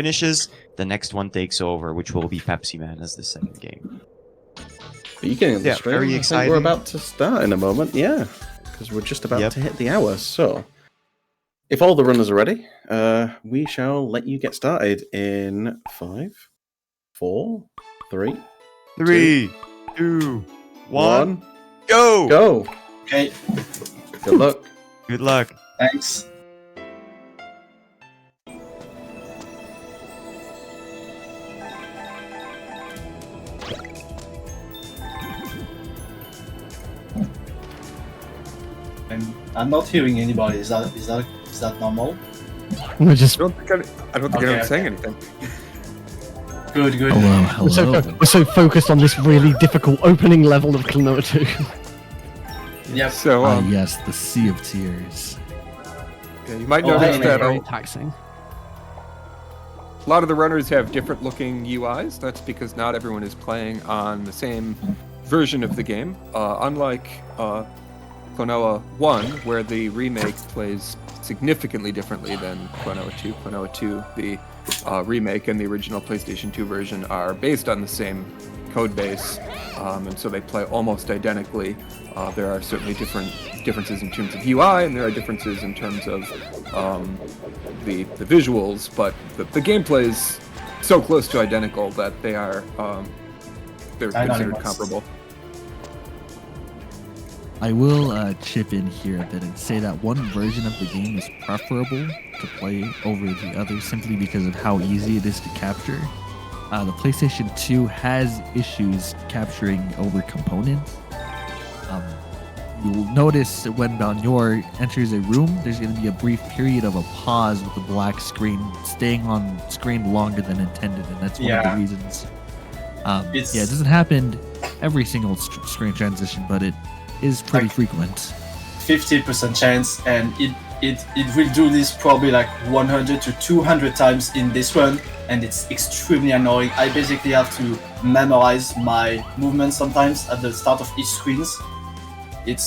finishes, the next one takes over, which will be Pepsi Man as the second game. Speaking of the stream, very I exciting. think we're about to start in a moment, yeah, because we're just about to hit the hour. So, if all the runners are ready, we shall let you get started in 5, 4, 3, 3, 2, 1, 1, go! go! Okay, Good luck. Good luck. thanks. I'm not hearing anybody. Is that normal? We're just I don't think anyone's saying anything. Good. we're so focused on this really difficult opening level of Klonoa 2. Yep. So, yes, the Sea of Tears. yeah, you might Oh, notice hey, that Very taxing. a lot of the runners have different looking UIs. That's because not everyone is playing on the same version of the game. Unlike Klonoa 1, where the remake plays significantly differently than Klonoa 2. Klonoa 2, the remake and the original PlayStation 2 version are based on the same code base, and so they play almost identically. There are certainly differences in terms of UI, and there are differences in terms of the visuals, but the gameplay is so close to identical that they're considered comparable. I will chip in here a bit and say that one version of the game is preferable to play over the other simply because of how easy it is to capture. The PlayStation 2 has issues capturing over components. You'll notice when Balnor enters a room, there's going to be a brief period of a pause with the black screen staying on screen longer than intended, and that's one of the reasons. It doesn't happen every single screen transition, but it is pretty frequent. 50% chance, and it will do this probably like 100 to 200 times in this run, and it's extremely annoying. I basically have to memorize my movements sometimes at the start of each screens. It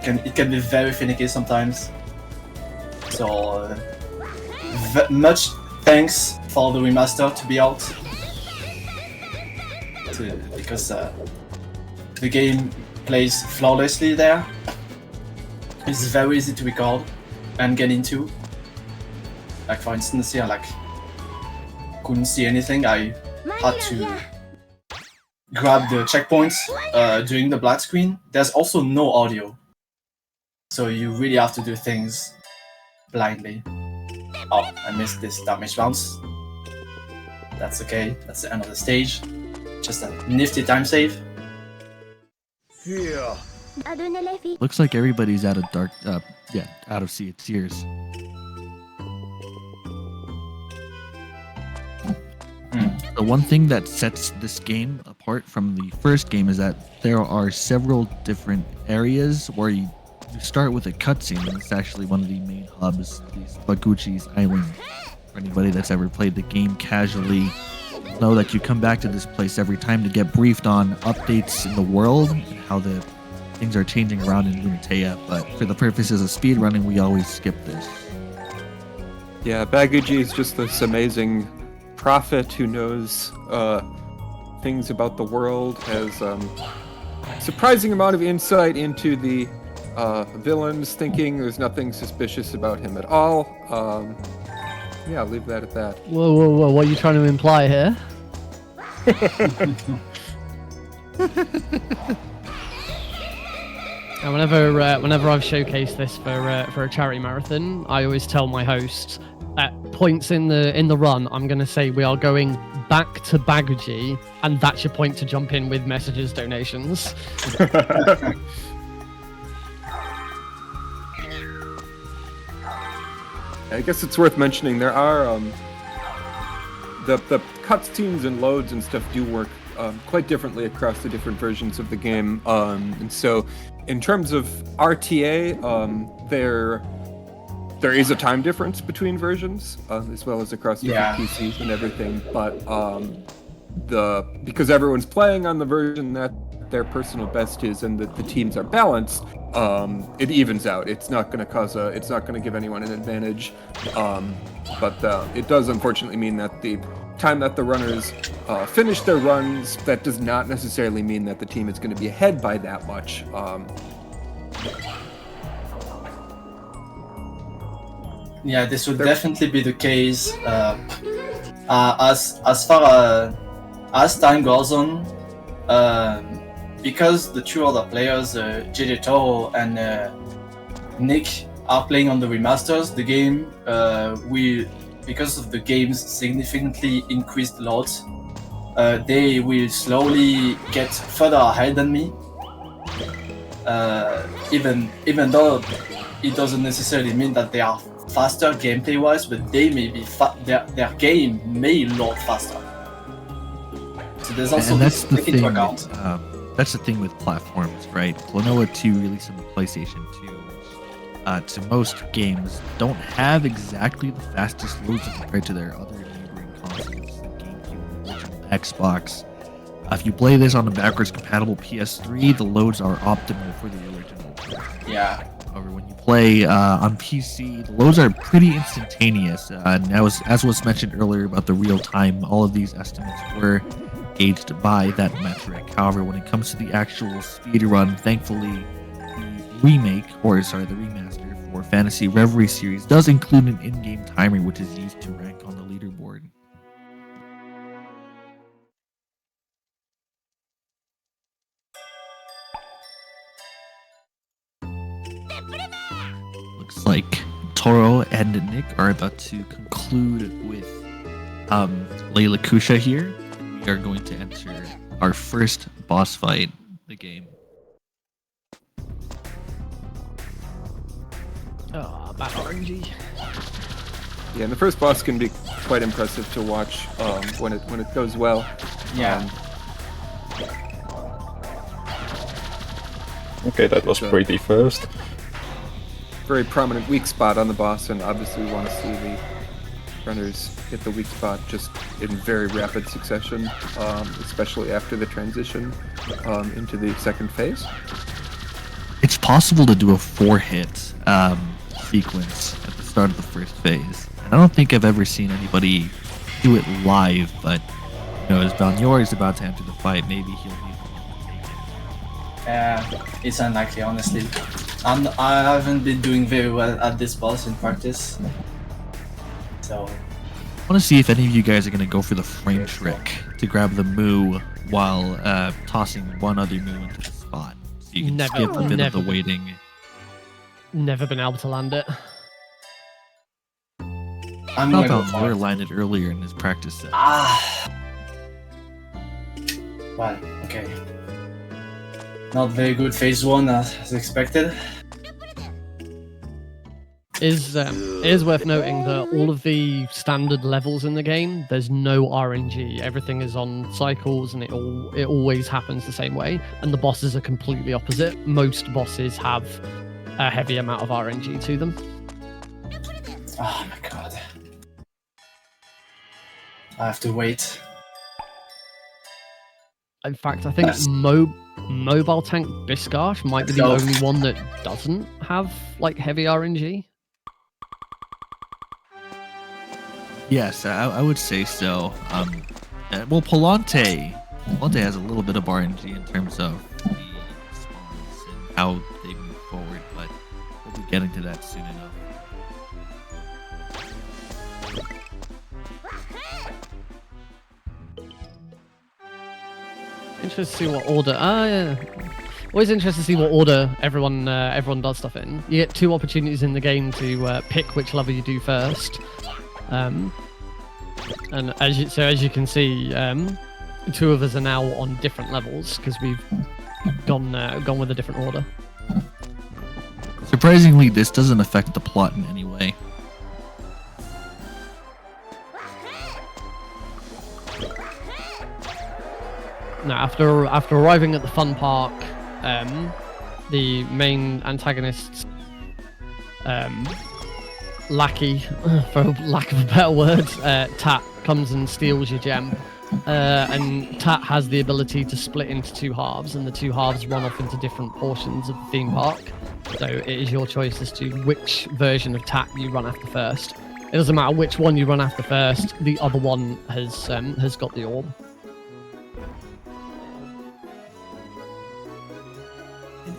can be very finicky sometimes. So much thanks for the remaster to be out, because the game plays flawlessly there. It's very easy to record and get into. Like for instance here, couldn't see anything. I had to grab the checkpoints during the black screen. There's also no audio, so you really have to do things blindly. Oh, I missed this damage bounce. That's okay, that's the end of the stage. Just a nifty time save. Yeah. Looks like everybody's out of out of Sea of Tears. The one thing that sets this game apart from the first game is that there are several different areas where you start with a cutscene, and it's actually one of the main hubs, these Baguchi's Island. For anybody that's ever played the game casually, know that you come back to this place every time to get briefed on updates in the world and how the things are changing around in Lunatea, but for the purposes of speedrunning, we always skip this. Yeah, Baguchi is just this amazing prophet who knows things about the world, has surprising amount of insight into the villains, thinking there's nothing suspicious about him at all. Yeah, I'll leave that at that. Whoa, what are you trying to imply here? And whenever I've showcased this for a charity marathon, I always tell my host at points in the run, I'm going to say we are going back to Baguchi, and that's your point to jump in with messages, donations. I guess it's worth mentioning there are the cutscenes and loads and stuff do work quite differently across the different versions of the game, and so in terms of RTA, there is a time difference between versions, as well as across different PCs and everything. But because everyone's playing on the version that their personal best is and that the teams are balanced, it evens out. It's not going to it's not going to give anyone an advantage. But it does unfortunately mean that the time that the runners finish their runs, that does not necessarily mean that the team is going to be ahead by that much. Yeah, this would definitely be the case as far as time goes on, because the two other players, JJ Toro and Nick, are playing on the remasters. The game will, because of the game's significantly increased loads, they will slowly get further ahead than me. Even though it doesn't necessarily mean that they are faster gameplay wise, but they may be their game may load faster. So there's also this to take into account. That's the thing with platforms, right? Klonoa 2 released on the PlayStation 2. To most games, don't have exactly the fastest loads compared to their other neighboring consoles, the GameCube, the original Xbox. If you play this on a backwards compatible PS3, the loads are optimal for the original. Yeah. However, when you play on PC, the loads are pretty instantaneous. And as was mentioned earlier about the real time, all of these estimates were gauged by that metric. However, when it comes to the actual speed run, thankfully, the remaster for Fantasy Reverie series does include an in-game timer, which is used to rank on the leaderboard. Looks like Toro and Nick are about to conclude with Layla Kusha here. We are going to enter our first boss fight in the game. Oh, bad RNG. Yeah, and the first boss can be quite impressive to watch when it goes well. Yeah. Okay, that was pretty first. Very prominent weak spot on the boss, and obviously we want to see the runners hit the weak spot just in very rapid succession, especially after the transition into the second phase. It's possible to do a 4-hit sequence at the start of the first phase. And I don't think I've ever seen anybody do it live, but as Valnior is about to enter the fight, maybe he'll be the one to take it. It's unlikely, honestly. I haven't been doing very well at this boss in practice. So I want to see if any of you guys are going to go for the frame trick to grab the moo while tossing one other moo into the spot. So you can skip a bit of the waiting. Never been able to land it. I'm Not gonna go Valnior landed earlier in his practice set. Well, okay. Not very good phase 1 as expected. It is worth noting that all of the standard levels in the game, there's no RNG. Everything is on cycles, and it always happens the same way. And the bosses are completely opposite. Most bosses have a heavy amount of RNG to them. Oh my god. I have to wait. In fact, I think Mobile Tank Biscarsh might be the only one that doesn't have heavy RNG. Yes, I would say so. Well, Palante has a little bit of RNG in terms of the spawns and how they move forward, but we'll be getting to that soon enough. Interested to see what order. Always interested to see what order everyone does stuff in. You get 2 opportunities in the game to pick which level you do first. And as you can see, 2 of us are now on different levels because we've gone with a different order. Surprisingly, this doesn't affect the plot in any way. Now, after arriving at the fun park, the main antagonist's lackey, for lack of a better word, Tat, comes and steals your gem. and Tat has the ability to split into two halves, and the two halves run off into different portions of the theme park. So it is your choice as to which version of Tat you run after first. It doesn't matter which one you run after first, the other one has got the orb.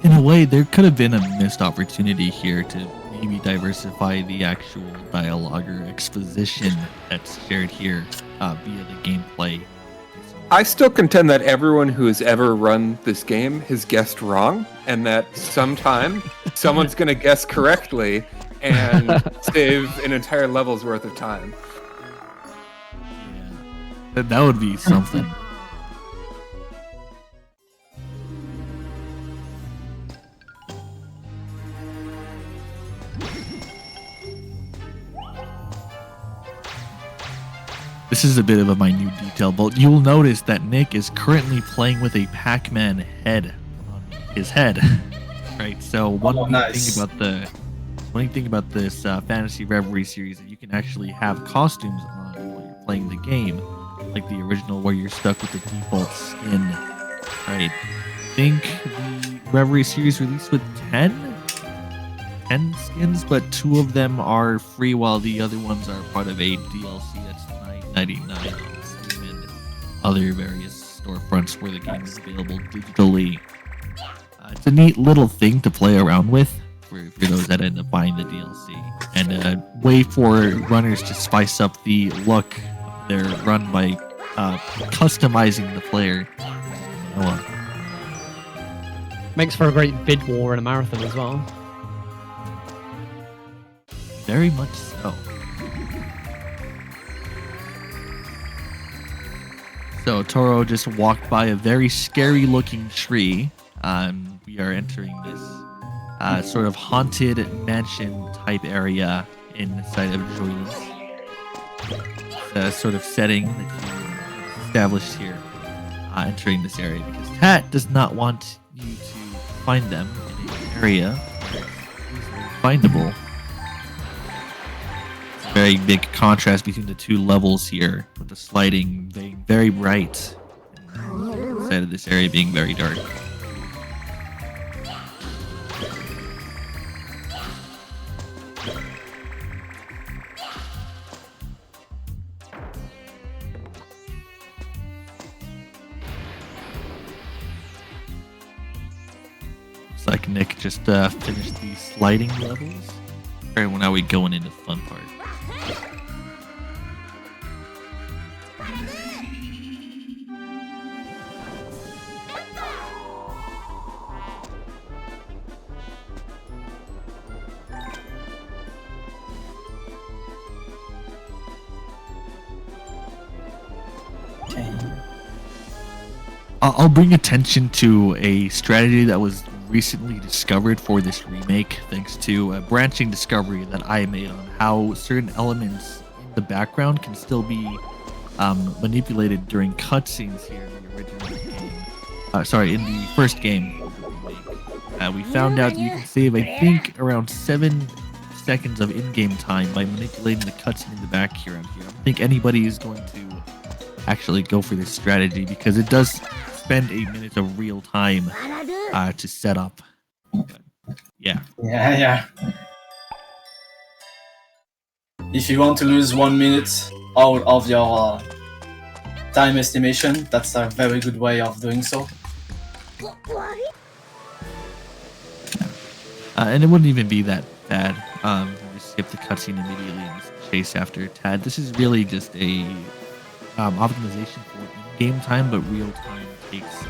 In a way, there could have been a missed opportunity here to maybe diversify the actual dialogue or exposition that's shared here via the gameplay. I still contend that everyone who has ever run this game has guessed wrong, and that sometime someone's going to guess correctly and save an entire level's worth of time. Yeah. That would be something. This is a bit of a minute detail, but you'll notice that Nick is currently playing with a Pac-Man head on his head. Right, so one neat thing about this Fantasy Reverie series is that you can actually have costumes on while you're playing the game, like the original where you're stuck with the default skin. Right, I think the Reverie series released with 10 skins, but 2 of them are free while the other ones are part of a DLC that's $9.99 on Steam and other various storefronts where the game is available digitally. It's a neat little thing to play around with for those that end up buying the DLC, and a way for runners to spice up the look of their run by customizing the player. Makes for a great bid war in a marathon as well. Very much so. So Toro just walked by a very scary looking tree. We are entering this sort of haunted mansion type area inside of Joyland's. The sort of setting that you established here, entering this area, because Tat does not want you to find them in an area where it's findable. Very big contrast between the two levels here, with the sliding being very bright and the side of this area being very dark. Looks like Nick just finished the sliding levels. Alright, well now we going into the fun part. I'll bring attention to a strategy that was recently discovered for this remake, thanks to a branching discovery that I made on how certain elements in the background can still be manipulated during cutscenes here in the original game. In the first game of the remake. We found out you can save, I think, around 7 seconds of in-game time by manipulating the cutscene in the back here. I don't think anybody is going to actually go for this strategy because it does spend 8 minutes of real time to set up. But, yeah. Yeah. If you want to lose 1 minute out of your time estimation, that's a very good way of doing so. And it wouldn't even be that bad. You just skip the cutscene immediately and just chase after Tad. This is really just a optimization for in-game time, but real time takes a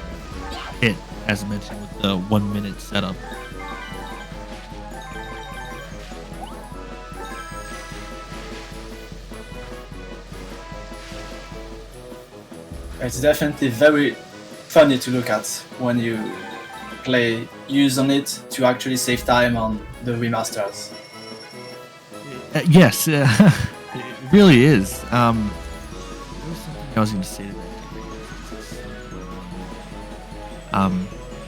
hit, as mentioned with the 1 minute setup. It's definitely very funny to look at when you use on it to actually save time on the remasters. Yes, it really is. There was something I was going to say to that.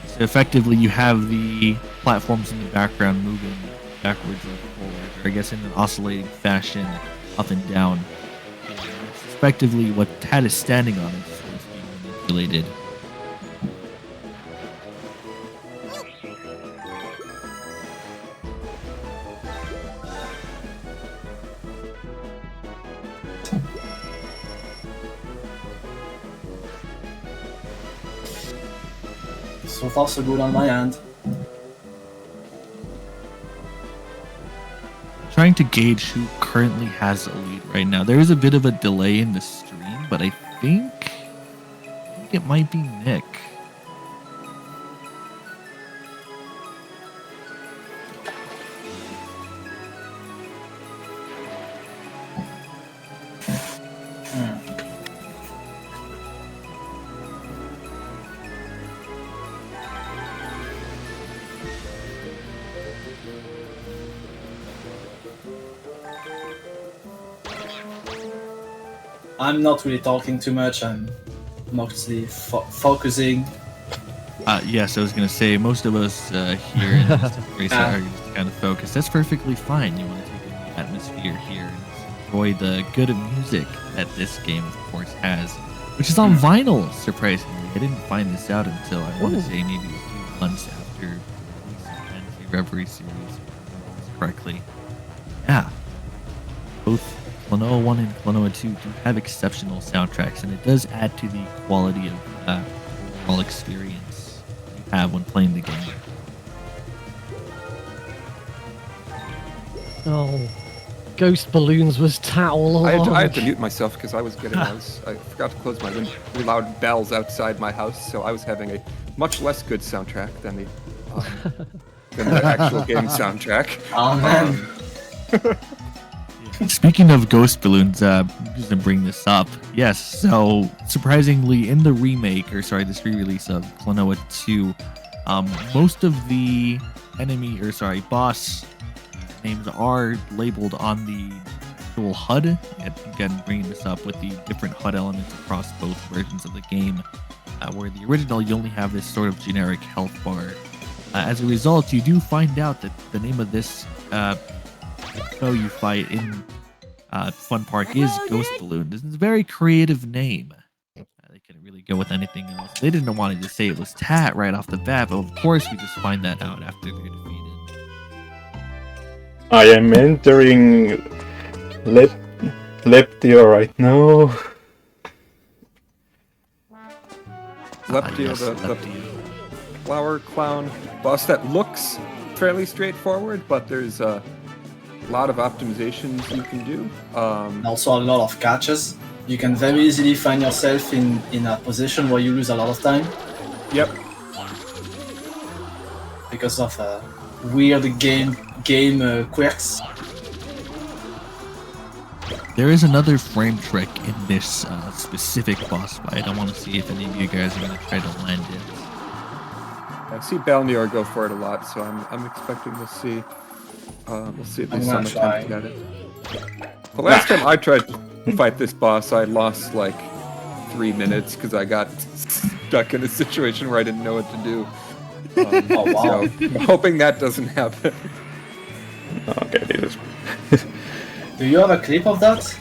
So effectively, you have the platforms in the background moving backwards and forwards, or I guess in an oscillating fashion, up and down. It's effectively what Tad is standing on is being manipulated. So far, so good on my end. Trying to gauge who currently has a lead right now. There is a bit of a delay in the stream, but I think it might be Nick. I'm not really talking too much. I'm mostly focusing. Yes, I was going to say, most of us here in this race are just kind of focused. That's perfectly fine. You want to take in the atmosphere here and enjoy the good music that this game, of course, has, which is on vinyl, surprisingly. I didn't find this out until, I want to say, maybe a few months after releasing the Fantasy Reverie series, if I remember correctly. Yeah. Both Klonoa 1 and Klonoa 2 do have exceptional soundtracks, and it does add to the quality of overall experience you have when playing the game. Oh, Ghost Balloons was towel. I had to mute myself because I forgot to close my really loud bells outside my house, so I was having a much less good soundtrack than the actual game soundtrack. Oh man. Speaking of Ghost Balloons, I'm just gonna bring this up. Yes, so surprisingly, in the this re-release of Klonoa 2, most of the boss names are labeled on the actual HUD. Again, bringing this up with the different HUD elements across both versions of the game, where the original you only have this sort of generic health bar. As a result, you do find out that the name of this foe you fight in Fun Park is Ghost Balloon. It's a very creative name. They couldn't really go with anything else. They didn't want to say it was Tat right off the bat, but of course we just find that out after they're defeated. I am entering Leptio right now. Leptio, Yes, the Leptio. flower clown boss that looks fairly straightforward, but there's a lot of optimizations you can do. Also a lot of catches. You can very easily find yourself in a position where you lose a lot of time. Yep. Because of weird game quirks. There is another frame trick in this specific boss fight. I want to see if any of you guys are going to try to land it. I see Balneor go for it a lot, so I'm expecting to see. We'll see at least some attempt at it. The last time I tried to fight this boss, I lost like 3 minutes because I got stuck in a situation where I didn't know what to do. Oh wow! So I'm hoping that doesn't happen. Okay, this Do you have a clip of that?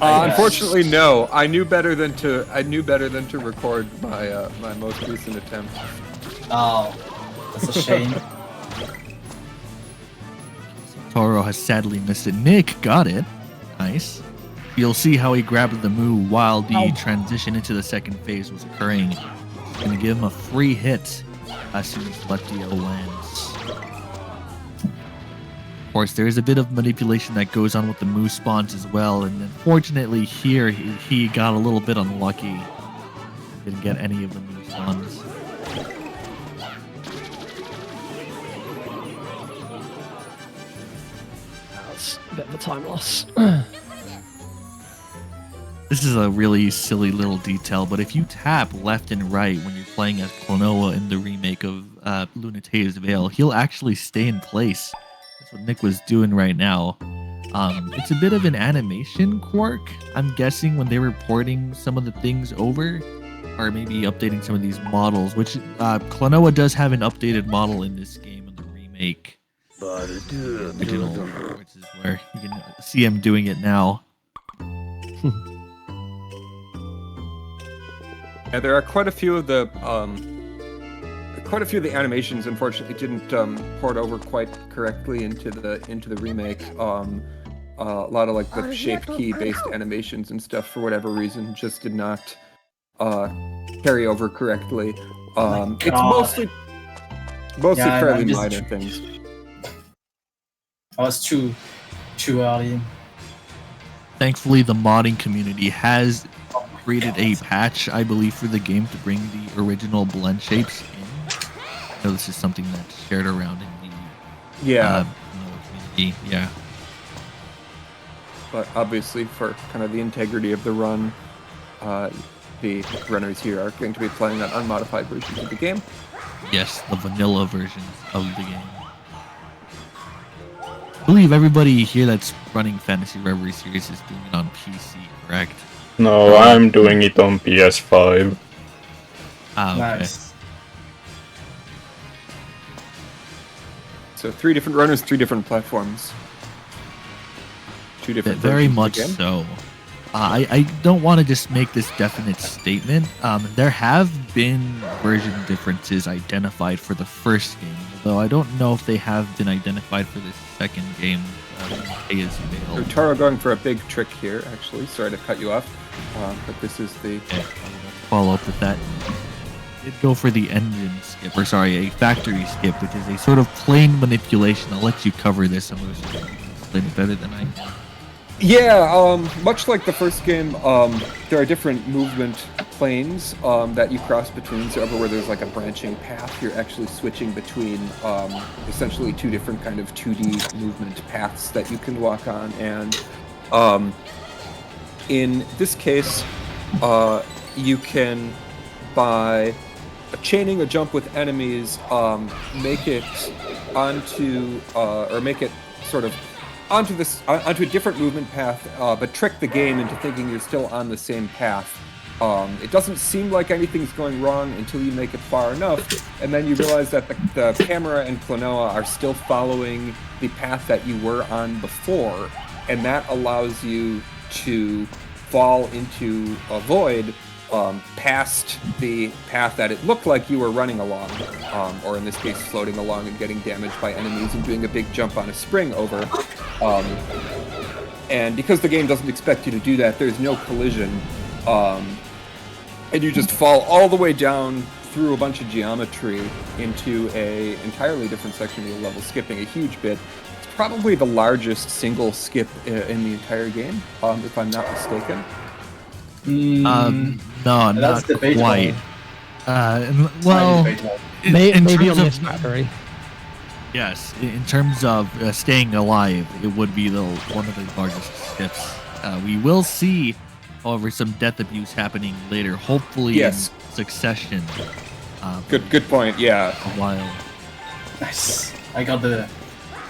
Unfortunately, no. I knew better than to record my most recent attempt. Oh, that's a shame. Toro has sadly missed it. Nick got it. Nice. You'll see how he grabbed the Moo while the transition into the second phase was occurring. He's going to give him a free hit as soon as Leptio lands. Of course, there is a bit of manipulation that goes on with the Moo spawns as well, and unfortunately here he got a little bit unlucky. Didn't get any of the Moo spawns. That's a bit of a time loss. This is a really silly little detail, but if you tap left and right when you're playing as Klonoa in the remake of Lunatea's Veil, he'll actually stay in place. That's what Nick was doing right now. It's a bit of an animation quirk, I'm guessing, when they were porting some of the things over, or maybe updating some of these models, which Klonoa does have an updated model in this game in the remake. Original, which is where you can see him doing it now. Yeah, there are quite a few of the animations. Unfortunately, didn't port over quite correctly into the remake. A lot of like the shape key based animations and stuff, for whatever reason, just did not carry over correctly. It's mostly Yeah, fairly I'm just minor things. I was too early. Thankfully, the modding community has created a patch, I believe, for the game to bring the original blend shapes in. I know this is something that's shared around in the Yeah, community. Yeah. but obviously for kind of the integrity of the run, the runners here are going to be playing on unmodified versions of the game. Yes, the vanilla versions of the game. I believe everybody here that's running Fantasy Reverie series is doing it on PC, correct? No, I'm doing it on PS5. Ah, okay. Nice. So 3 different runners, 3 different platforms. 2 different Very versions of much the game. so. I don't want to just make this definite statement. There have been version differences identified for the first game, though I don't know if they have been identified for the second game. Pay as you So bail. Taro going for a big trick here, actually. Sorry to cut you off, but this is the... Okay, follow up with that. Did go for the engine skip, or sorry, a factory skip, which is a sort of plane manipulation. I'll let you cover this. I'm going to explain it better than I can. Yeah, much like the first game, there are different movement planes that you cross between. So everywhere there's like a branching path, you're actually switching between essentially 2 different kind of 2D movement paths that you can walk on. And in this case, you can, by chaining a jump with enemies, make it onto, or make it sort of onto a different movement path, but trick the game into thinking you're still on the same path. It doesn't seem like anything's going wrong until you make it far enough, and then you realize that the camera and Klonoa are still following the path that you were on before, and that allows you to fall into a void past the path that it looked like you were running along, or in this case floating along and getting damaged by enemies and doing a big jump on a spring over. And because the game doesn't expect you to do that, there's no collision, and you just fall all the way down through a bunch of geometry into a entirely different section of the level, skipping a huge bit. It's probably the largest single skip in the entire game, if I'm not mistaken. No, That's not debatable. quite. Highly Well, debatable. in Maybe terms on of- this factory. Yes, in terms of staying alive, it would be one of the largest skips. We will see, however, some death abuse happening later, hopefully Yes. in succession. Good point. Yeah. A while. Nice. I got the.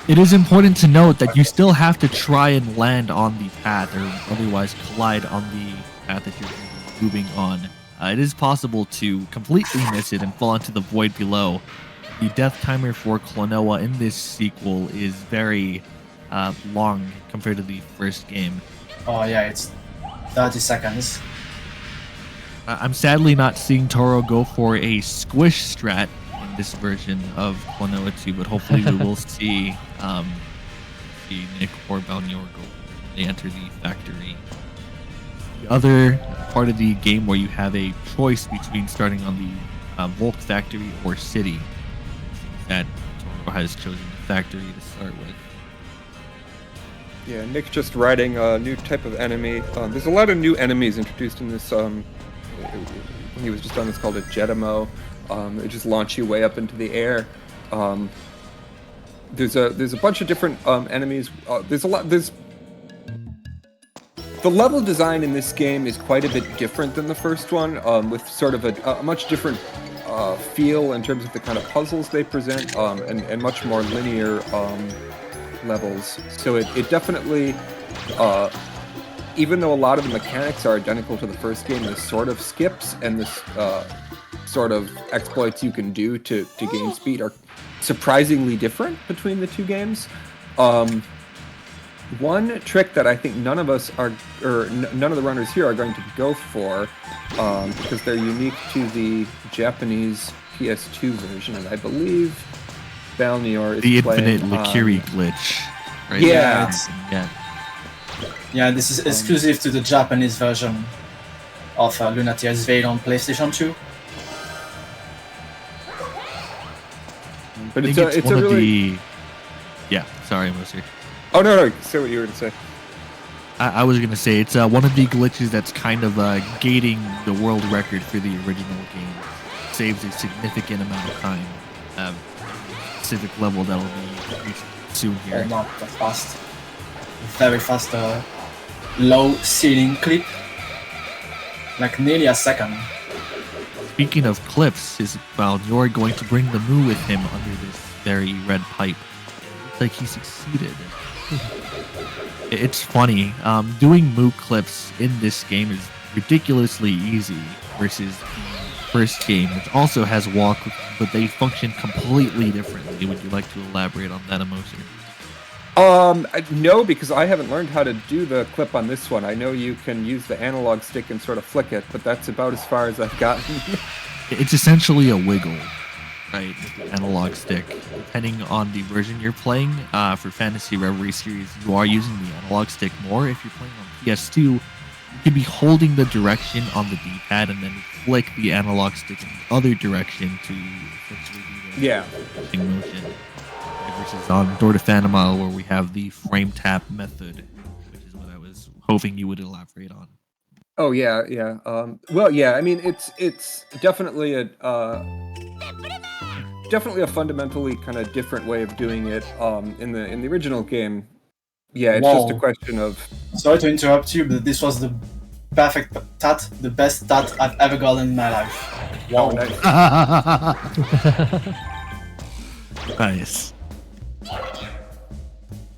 It is important to note that you still have to try and land on the path, or otherwise collide on the path that you're moving on. It is possible to completely miss it and fall into the void below. The death timer for Klonoa in this sequel is very long compared to the first game. Oh yeah, it's 30 seconds. I'm sadly not seeing Toro go for a squish strat in this version of Klonoa 2, but hopefully we will see Nick or Balnior go when they enter the factory. The other part of the game where you have a choice between starting on the Volk factory or city, that Toro has chosen the factory to start with. Yeah, Nick just riding a new type of enemy. There's a lot of new enemies introduced in this. When he was just on this, called a Jetamo. They just launch you way up into the air. There's a bunch of different enemies. The level design in this game is quite a bit different than the first one, with sort of a much different feel in terms of the kind of puzzles they present, and much more linear levels. So it definitely, even though a lot of the mechanics are identical to the first game, the sort of skips and the sort of exploits you can do to gain speed are surprisingly different between the two games. one trick that I think none of us are, none of the runners here are going to go for, because they're unique to the Japanese PS2 version, and I believe Balnior is The infinite playing Likiri glitch. Right? Yeah. Yeah, this is exclusive to the Japanese version of Lunatia's Veil on PlayStation 2. But I it's think it's a one of really... the... Yeah, sorry, Moser. Oh, no, say what you were going to say. I was going to say, it's one of the glitches that's kind of gating the world record for the original game. Saves a significant amount of time. Specific level that'll be reached soon here. Not that fast. Very fast, low ceiling clip. Like nearly a second. Speaking of clips, you're going to bring the Moo with him under this very red pipe. Looks like he succeeded. It's funny. Doing Moo clips in this game is ridiculously easy versus the first game, which also has wall clips, but they function completely differently. Would you like to elaborate on that, emotion? No, because I haven't learned how to do the clip on this one. I know you can use the analog stick and sort of flick it, but that's about as far as I've gotten. It's essentially a wiggle, right, with the analog stick. Depending on the version you're playing, for Fantasy Reverie series, you are using the analog stick more. If you're playing on PS2, you can be holding the direction on the D-pad and then flick the analog stick in the other direction to essentially do the motion. Versus on Door to Phantom, where we have the frame tap method, which is what I was hoping you would elaborate on. Oh yeah. Well, yeah. I mean, it's definitely a fundamentally kind of different way of doing it. In the original game, yeah, it's just a question of. Sorry to interrupt you, but this was the perfect tat, the best tat I've ever gotten in my life. Wow. Oh, nice. Nice.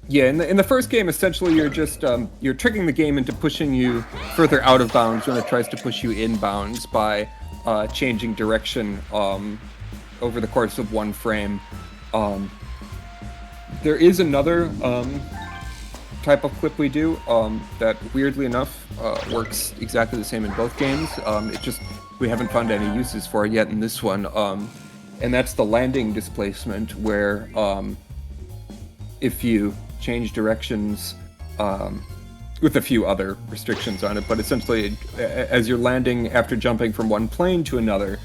Yeah, in the first game, essentially, you're just you're tricking the game into pushing you further out of bounds when it tries to push you in bounds by changing direction over the course of one frame. There is another type of clip we do that, weirdly enough, works exactly the same in both games. It just we haven't found any uses for it yet in this one, and that's the landing displacement, where if you change directions with a few other restrictions on it, but essentially as you're landing after jumping from one plane to another,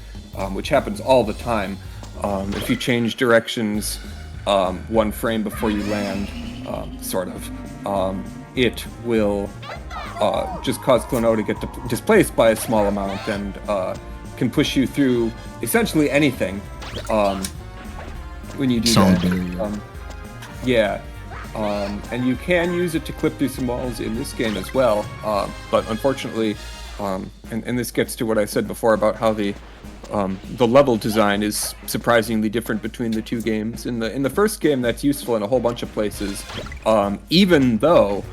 which happens all the time, if you change directions one frame before you land, it will just cause Klonoa to get displaced by a small amount and can push you through essentially anything when you do that. Yeah. And you can use it to clip through some walls in this game as well, but unfortunately, and this gets to what I said before about how the level design is surprisingly different between the two games. In the first game, that's useful in a whole bunch of places, even though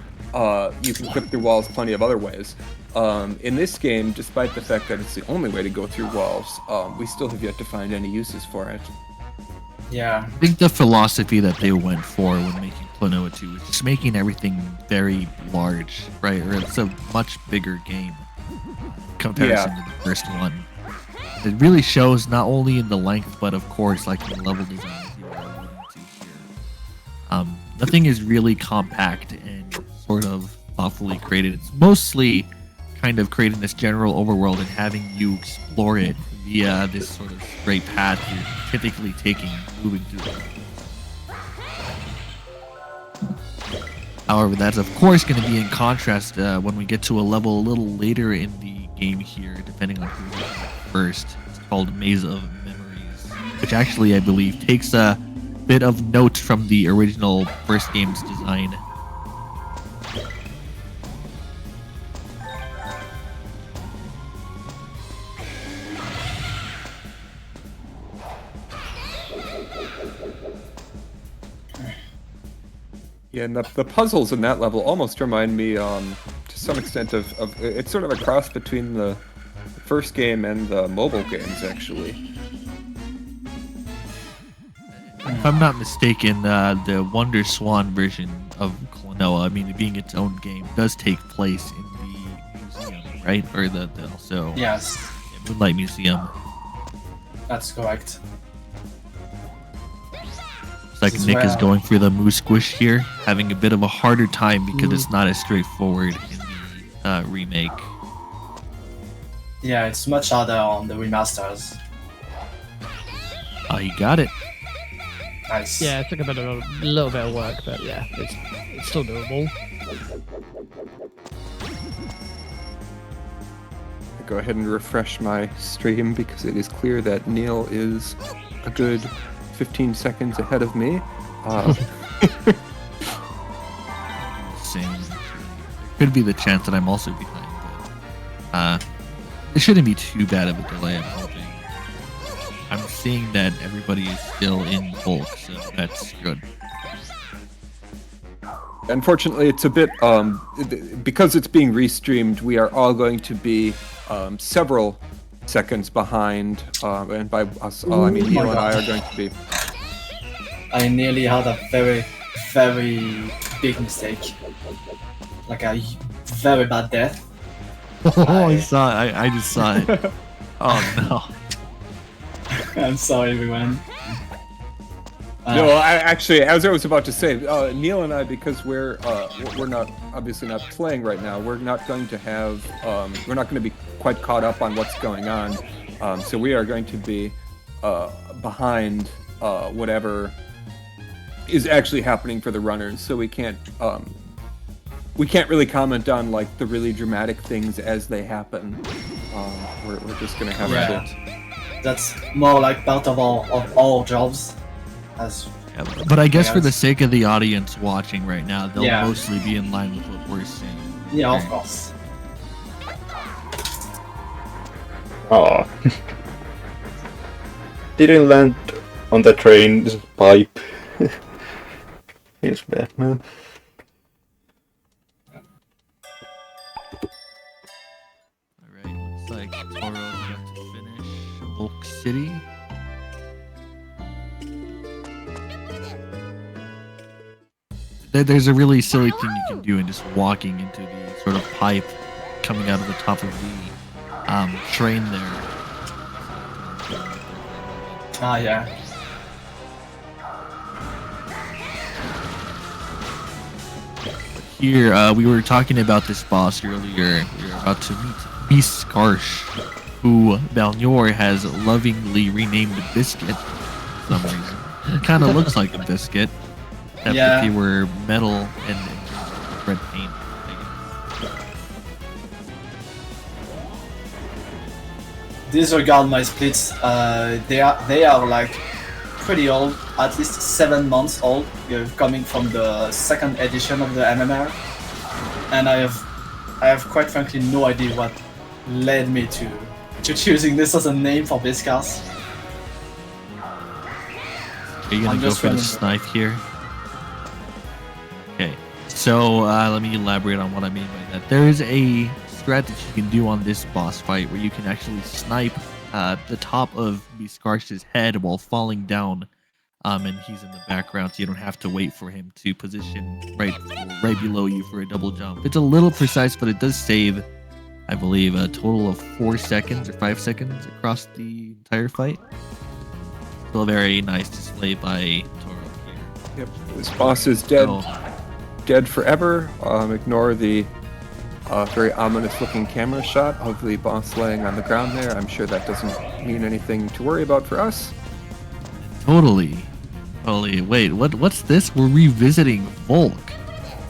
you can clip through walls plenty of other ways. In this game, despite the fact that it's the only way to go through walls, we still have yet to find any uses for it. Yeah. I think the philosophy that they went for when making Klonoa 2 is just making everything very large, right? Or it's a much bigger game in comparison to the first one. It really shows not only in the length, but of course, like in the level design as you were alluding to here. Nothing is really compact and sort of thoughtfully created. It's mostly kind of creating this general overworld and having you explore it via this sort of straight path you're typically taking and moving through it. However, that's of course going to be in contrast when we get to a level a little later in the game here, depending on who you first. It's called Maze of Memories, which actually I believe takes a bit of note from the original first game's design. Yeah, and the puzzles in that level almost remind me, to some extent, of it's sort of a cross between the first game and the mobile games, actually. If I'm not mistaken, the Wonder Swan version of Klonoa Klonoa, I mean, it being its own game, does take place in the museum, right? Or the also Yes, Moonlight Museum. that's correct. It's like This is Nick is where- going for the Moose Squish here, having a bit of a harder time because it's not as straightforward in the remake. Yeah, it's much harder on the remasters. Oh, he got it. Nice. Yeah, it took a little bit of work, but yeah, it's still doable. Go ahead and refresh my stream because it is clear that Neil is a good 15 seconds ahead of me. Same. Could be the chance that I'm also behind, but it shouldn't be too bad of a delay. I'm hoping. I'm seeing that everybody is still in bulk, so that's good. Unfortunately, it's a bit because it's being restreamed. We are all going to be several seconds behind, and by us all, I mean Neil and I are going to be. I nearly had a very, very big mistake. Like a very bad death. Oh, I saw it. I just saw it. Oh no. I'm sorry, everyone. No, actually, as I was about to say, Neil and I, because we're not obviously not playing right now, we're not going to have we're not going to be quite caught up on what's going on, so we are going to be behind whatever is actually happening for the runners. So we can't really comment on like the really dramatic things as they happen. We're just going to have to. That's more like part of all jobs. Yeah, but I guess for the sake of the audience watching right now, they'll Yeah. mostly be in line with what we're seeing. Yeah, of course. Oh. Didn't land on the train pipe. Feels bad, man. Alright, looks like Toro got to finish Bulk City. There's a really silly thing you can do in just walking into the sort of pipe coming out of the top of the train there. Ah, yeah. Here, we were talking about this boss earlier. We were about to meet Biskarsh, who Balnor has lovingly renamed Biscuit for some reason. It kind of looks like a biscuit, except Yeah. if he were metal and red paint. Disregard my splits. They are like pretty old, at least 7 months old, coming from the second edition of the MMR, and I have quite frankly no idea what led me to choosing this as a name for Biscuits. Are you gonna I'm go just for the running- snipe here? Okay, so let me elaborate on what I mean by that. There is a strategy you can do on this boss fight where you can actually snipe the top of Biskarsh's head while falling down, and he's in the background, so you don't have to wait for him to position right below you for a double jump. It's a little precise, but it does save, I believe, a total of 4 seconds or 5 seconds across the entire fight. Still a very nice display by Toro here. Yep, this boss is dead. So, Dead forever. Ignore the very ominous-looking camera shot of the boss laying on the ground there. I'm sure that doesn't mean anything to worry about for us. Totally. Wait, what's this? We're revisiting Volk.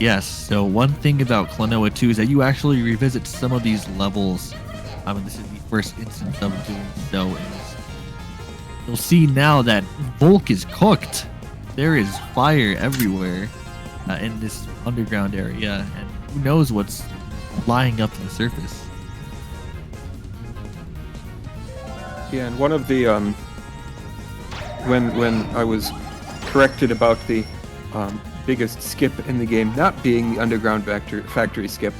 Yes, so one thing about Klonoa 2 is that you actually revisit some of these levels. And this is the first instance of doing so. You'll see now that Volk is cooked. There is fire everywhere in this underground area, and who knows what's lying up to the surface. Yeah, and one of the when I was corrected about the biggest skip in the game not being the underground factory skip,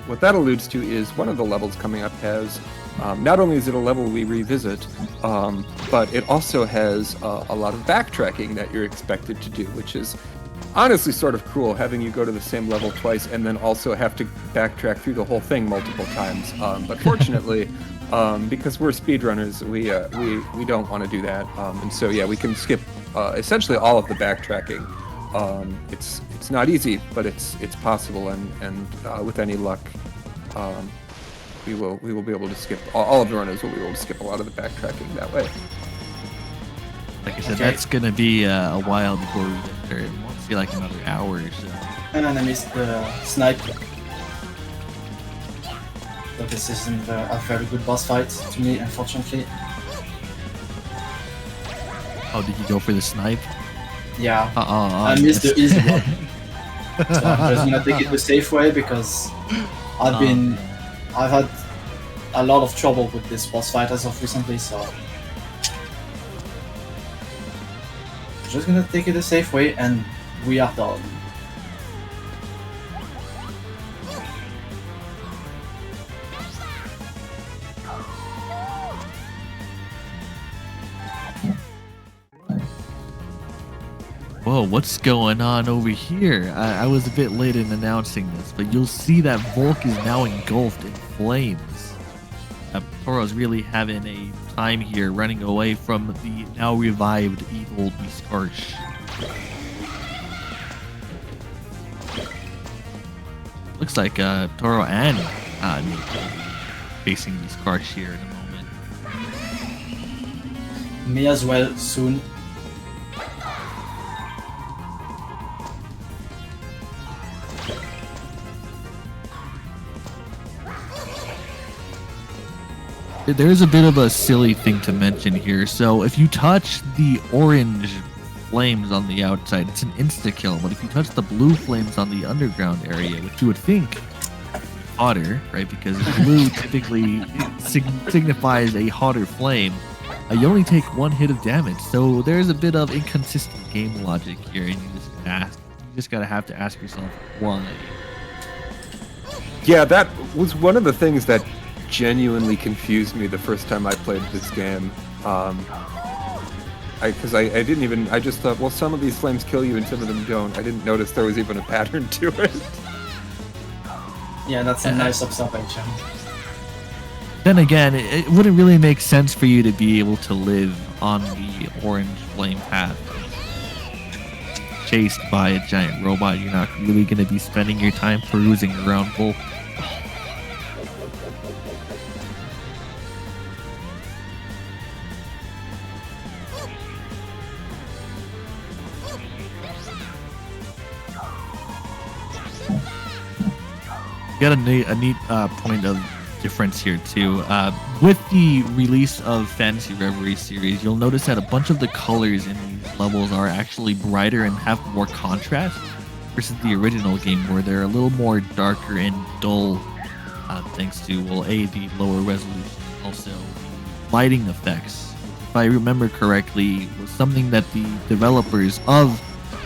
what that alludes to is one of the levels coming up has not only is it a level we revisit, but it also has a lot of backtracking that you're expected to do, which is honestly sort of cruel having you go to the same level twice and then also have to backtrack through the whole thing multiple times. But fortunately, because we're speedrunners, we don't want to do that. And so yeah, we can skip essentially all of the backtracking. It's not easy, but it's possible, and with any luck, we will be able to skip all of the runners will be able to skip a lot of the backtracking that way. Like I said, that's gonna be a while before we get there. It won't be like another hour or so. And then I missed the snipe. But this isn't a very good boss fight to me, unfortunately. Oh, did you go for the snipe? Yeah, I missed the easy one. So I'm just gonna take it the safe way because I've had a lot of trouble with this boss fight as of recently, so I'm just gonna take it the safe way and we are done. Whoa, what's going on over here? I was a bit late in announcing this, but you'll see that Volk is now engulfed in flames. Toro's really having a time here running away from the now revived evil Miskarsh. Looks like Toro and Nick facing Miskarsh here in a moment. Me as well, soon. There's a bit of a silly thing to mention here. So if you touch the orange flames on the outside, it's an insta-kill. But if you touch the blue flames on the underground area, which you would think hotter, right? Because blue typically signifies a hotter flame. You only take one hit of damage. So there's a bit of inconsistent game logic here, and you just gotta have to ask yourself why. Yeah, that was one of the things that genuinely confused me the first time I played this game. Because I didn't even, I just thought, well, some of these flames kill you and some of them don't. I didn't notice there was even a pattern to it. Yeah, that's a nice observation. Then again, it wouldn't really make sense for you to be able to live on the orange flame path. Chased by a giant robot, you're not really going to be spending your time perusing around Volk. Got a neat point of difference here too. With the release of Fantasy Reverie series, you'll notice that a bunch of the colors in these levels are actually brighter and have more contrast versus the original game, where they're a little more darker and dull, thanks to the lower resolution, also lighting effects. If I remember correctly, was something that the developers of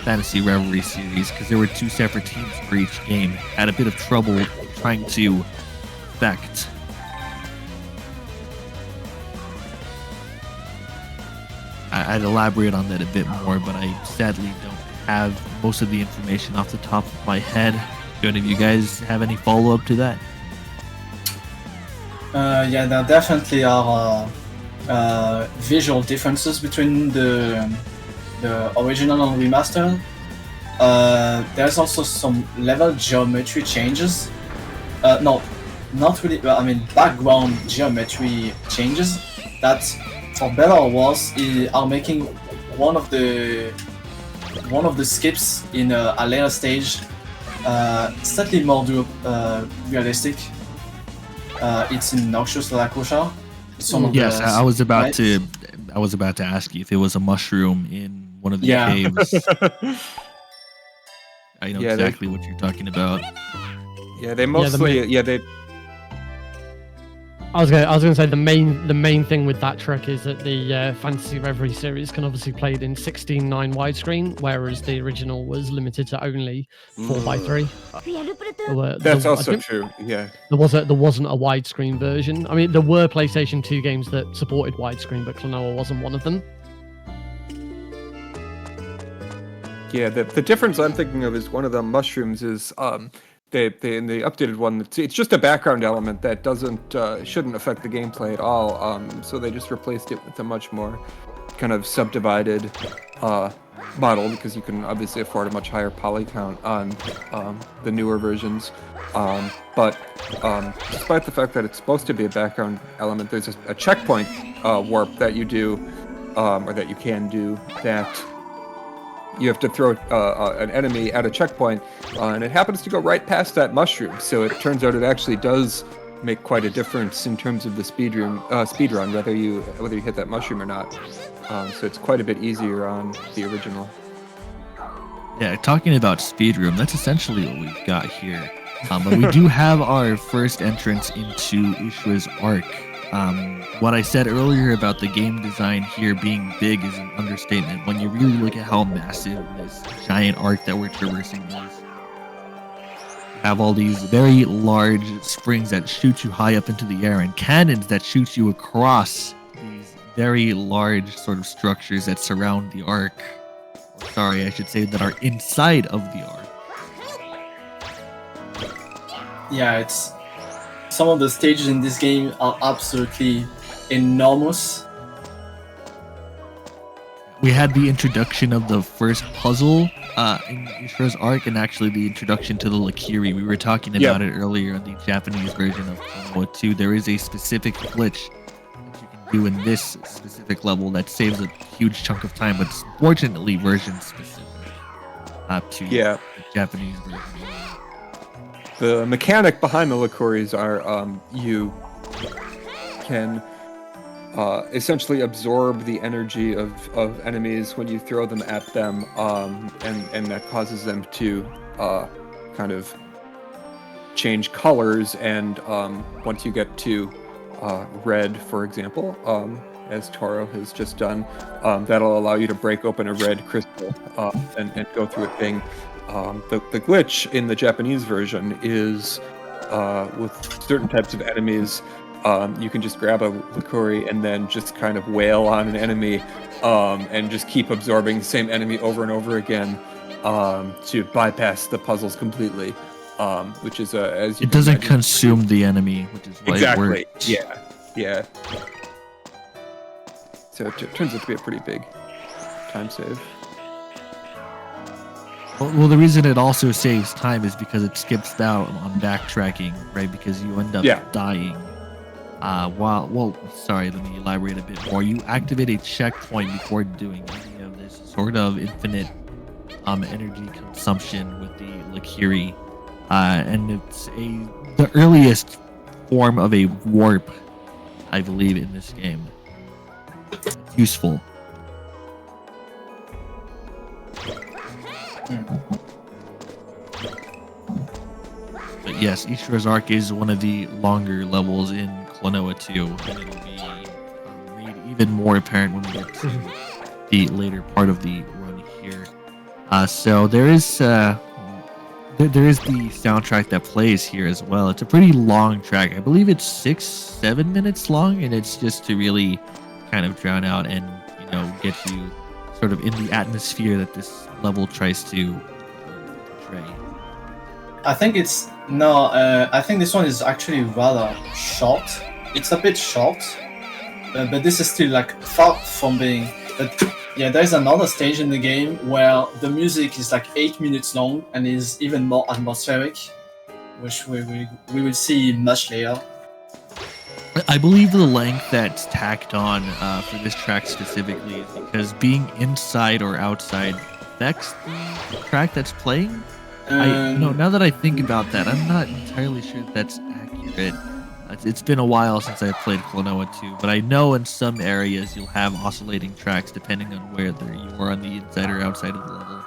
Fantasy Reverie series, because there were two separate teams for each game, had a bit of trouble trying to affect. I'd elaborate on that a bit more, but I sadly don't have most of the information off the top of my head. Do any of you guys have any follow-up to that? Yeah, there definitely are visual differences between the original and remastered. There's also some level geometry changes. No, not really. I mean, background geometry changes that, for better or worse, are making one of the skips in a later stage slightly more realistic. It's in Noxious Lakosha. Yes, I was about to ask you if it was a mushroom in one of the caves. I know exactly what you're talking about. Yeah, they mostly they. I was gonna say the main thing with that trick is that the Fantasy Reverie series can obviously play it in 16:9 widescreen, whereas the original was limited to only 4:3. That's also true. Yeah, there wasn't a widescreen version. I mean, there were PlayStation 2 games that supported widescreen, but Klonoa wasn't one of them. Yeah, the difference I'm thinking of is one of the mushrooms is they in the updated one it's just a background element that doesn't shouldn't affect the gameplay at all. So they just replaced it with a much more kind of subdivided model because you can obviously afford a much higher poly count on the newer versions. But despite the fact that it's supposed to be a background element, there's a checkpoint warp that you do or that you can do that. You have to throw an enemy at a checkpoint, and it happens to go right past that mushroom. So it turns out it actually does make quite a difference in terms of the speed run, whether you hit that mushroom or not. So it's quite a bit easier on the original. Yeah, talking about speedroom, that's essentially what we've got here. But we do have our first entrance into Ishra's Arc. What I said earlier about the game design here being big is an understatement. When you really look at how massive this giant arc that we're traversing is, you have all these very large springs that shoot you high up into the air and cannons that shoot you across these very large sort of structures that surround the arc. Sorry, I should say that are inside of the arc. Yeah, it's some of the stages in this game are absolutely enormous. We had the introduction of the first puzzle in Ishra's Arc, and actually the introduction to the Lakiri. We were talking about it earlier in the Japanese version of Klonoa 2. There is a specific glitch that you can do in this specific level that saves a huge chunk of time, but it's fortunately version specific to the Japanese version. The mechanic behind the Lakuris are you can essentially absorb the energy of enemies when you throw them at them, and that causes them to kind of change colors. And once you get to red, for example, as Toro has just done, that'll allow you to break open a red crystal and go through a thing. The glitch in the Japanese version is with certain types of enemies, you can just grab a Lakuri and then just kind of wail on an enemy and just keep absorbing the same enemy over and over again to bypass the puzzles completely, which is as you it doesn't imagine, consume the enemy, which is why it works. Yeah. So it turns out to be a pretty big time save. Well, the reason it also saves time is because it skips out on backtracking, right? Because you end up dying. Sorry, let me elaborate a bit more. You activate a checkpoint before doing any of this sort of infinite energy consumption with the Lakiri. And it's the earliest form of a warp, I believe, in this game. It's useful. But yes, Ishra's Arc is one of the longer levels in Klonoa 2, and it'll be made even more apparent when we get to the later part of the run here. So there is the soundtrack that plays here as well. It's a pretty long track. I believe it's 6-7 minutes long, and it's just to really kind of drown out and get you sort of in the atmosphere that this level tries to portray. I think I think this one is actually rather short. It's a bit short, but this is still like far from being. There's another stage in the game where the music is like 8 minutes long and is even more atmospheric, which we will see much later. I believe the length that's tacked on for this track specifically is because being inside or outside affects the track that's playing. Now that I think about that, I'm not entirely sure that's accurate. It's been a while since I played Klonoa 2, but I know in some areas you'll have oscillating tracks depending on whether you are on the inside or outside of the level.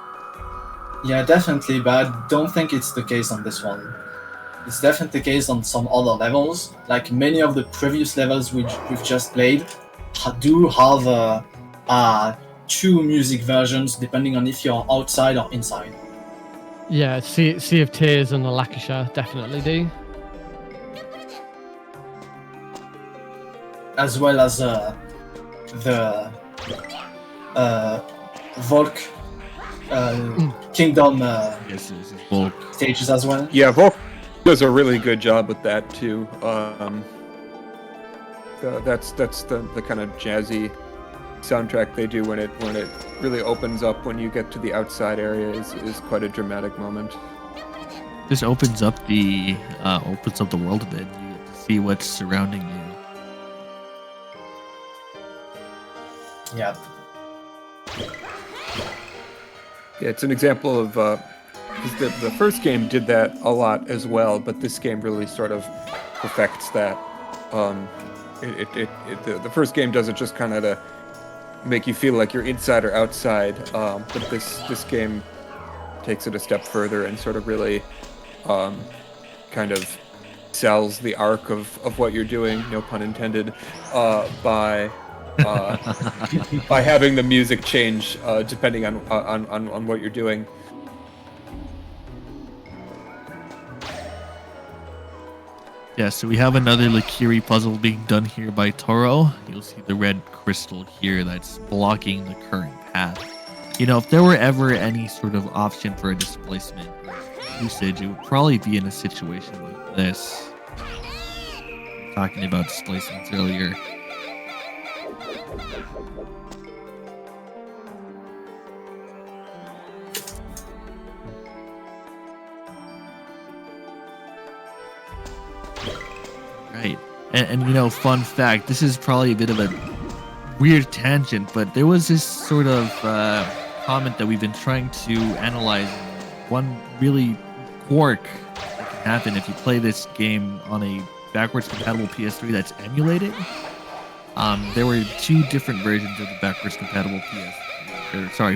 Yeah, definitely, but I don't think it's the case on this one. It's definitely the case on some other levels. Like many of the previous levels we've just played do have two music versions depending on if you're outside or inside. Yeah, Sea of Tears and the Lancashire definitely do. As well as the Volk Kingdom Yes, this is Volk. stages as well. Yeah, Volk does a really good job with that too. That's the kind of jazzy soundtrack they do when it really opens up when you get to the outside area is quite a dramatic moment. This opens up the world a bit. You get to see what's surrounding you. Yeah. Yeah, it's an example of because the first game did that a lot as well, but this game really sort of perfects that. The first game does it just kind of to make you feel like you're inside or outside, but this game takes it a step further and sort of really kind of sells the arc of what you're doing, no pun intended, by having the music change depending on what you're doing. Yeah, so we have another Lakiri puzzle being done here by Toro. You'll see the red crystal here that's blocking the current path. You know, if there were ever any sort of option for a displacement usage, it would probably be in a situation like this. Talking about displacements earlier. Right. And you know, fun fact, this is probably a bit of a weird tangent, but there was this sort of comment that we've been trying to analyze. One really quirk that can happen if you play this game on a backwards compatible PS3 that's emulated. There were two different versions of the backwards compatible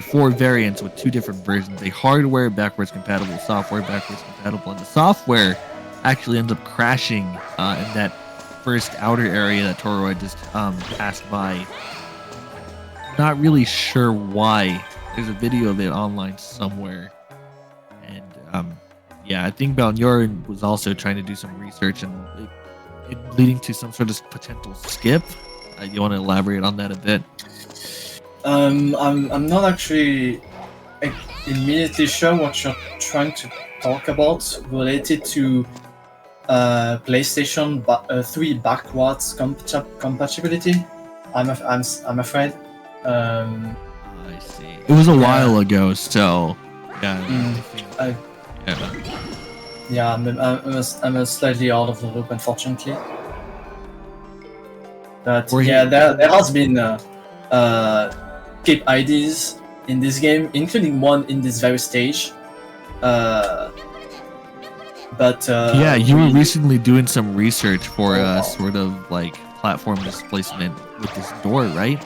four variants with two different versions. A hardware backwards compatible, software backwards compatible, and the software actually ends up crashing in that first outer area that Toro had just passed by. Not really sure why. There's a video of it online somewhere. And yeah, I think Balnyor was also trying to do some research and it leading to some sort of potential skip. You want to elaborate on that a bit? I'm not actually immediately sure what you're trying to talk about related to PlayStation 3 backwards compatibility. I'm afraid. I see. It was a while ago, so yeah. Yeah, I'm slightly out of the loop, unfortunately. But yeah, there has been skip IDs in this game, including one in this very stage. But yeah, you were recently doing some research for a sort of like platform displacement with this door, right?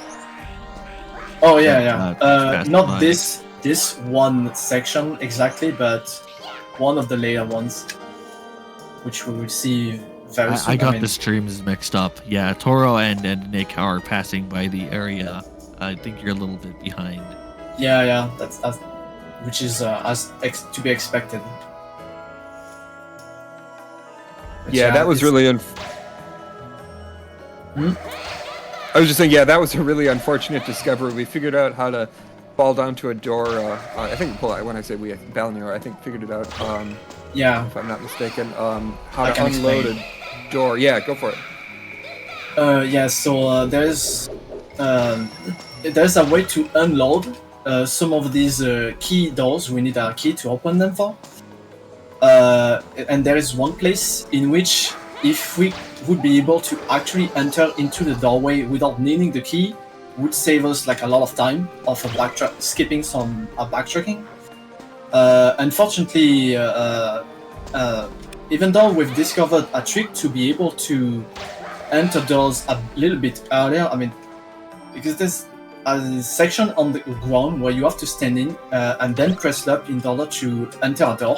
Oh yeah. Not this one section exactly, but one of the later ones, which we will see very soon. I got the streams mixed up. Yeah, Toro and Nick are passing by the area. I think you're a little bit behind. Yeah, that's which is to be expected. But yeah, that was really I was just saying, yeah, that was a really unfortunate discovery. We figured out how to fall down to a door. I think, when I say we, Balnor, I think figured it out. Yeah, if I'm not mistaken, how to unload a door. Yeah, go for it. Yeah, so there's a way to unload some of these key doors. We need a key to open them for. And there is one place in which, if we would be able to actually enter into the doorway without needing the key, would save us like a lot of time of skipping some backtracking. Unfortunately, even though we've discovered a trick to be able to enter doors a little bit earlier, I mean, because there's a section on the ground where you have to stand in and then press up in order to enter a door.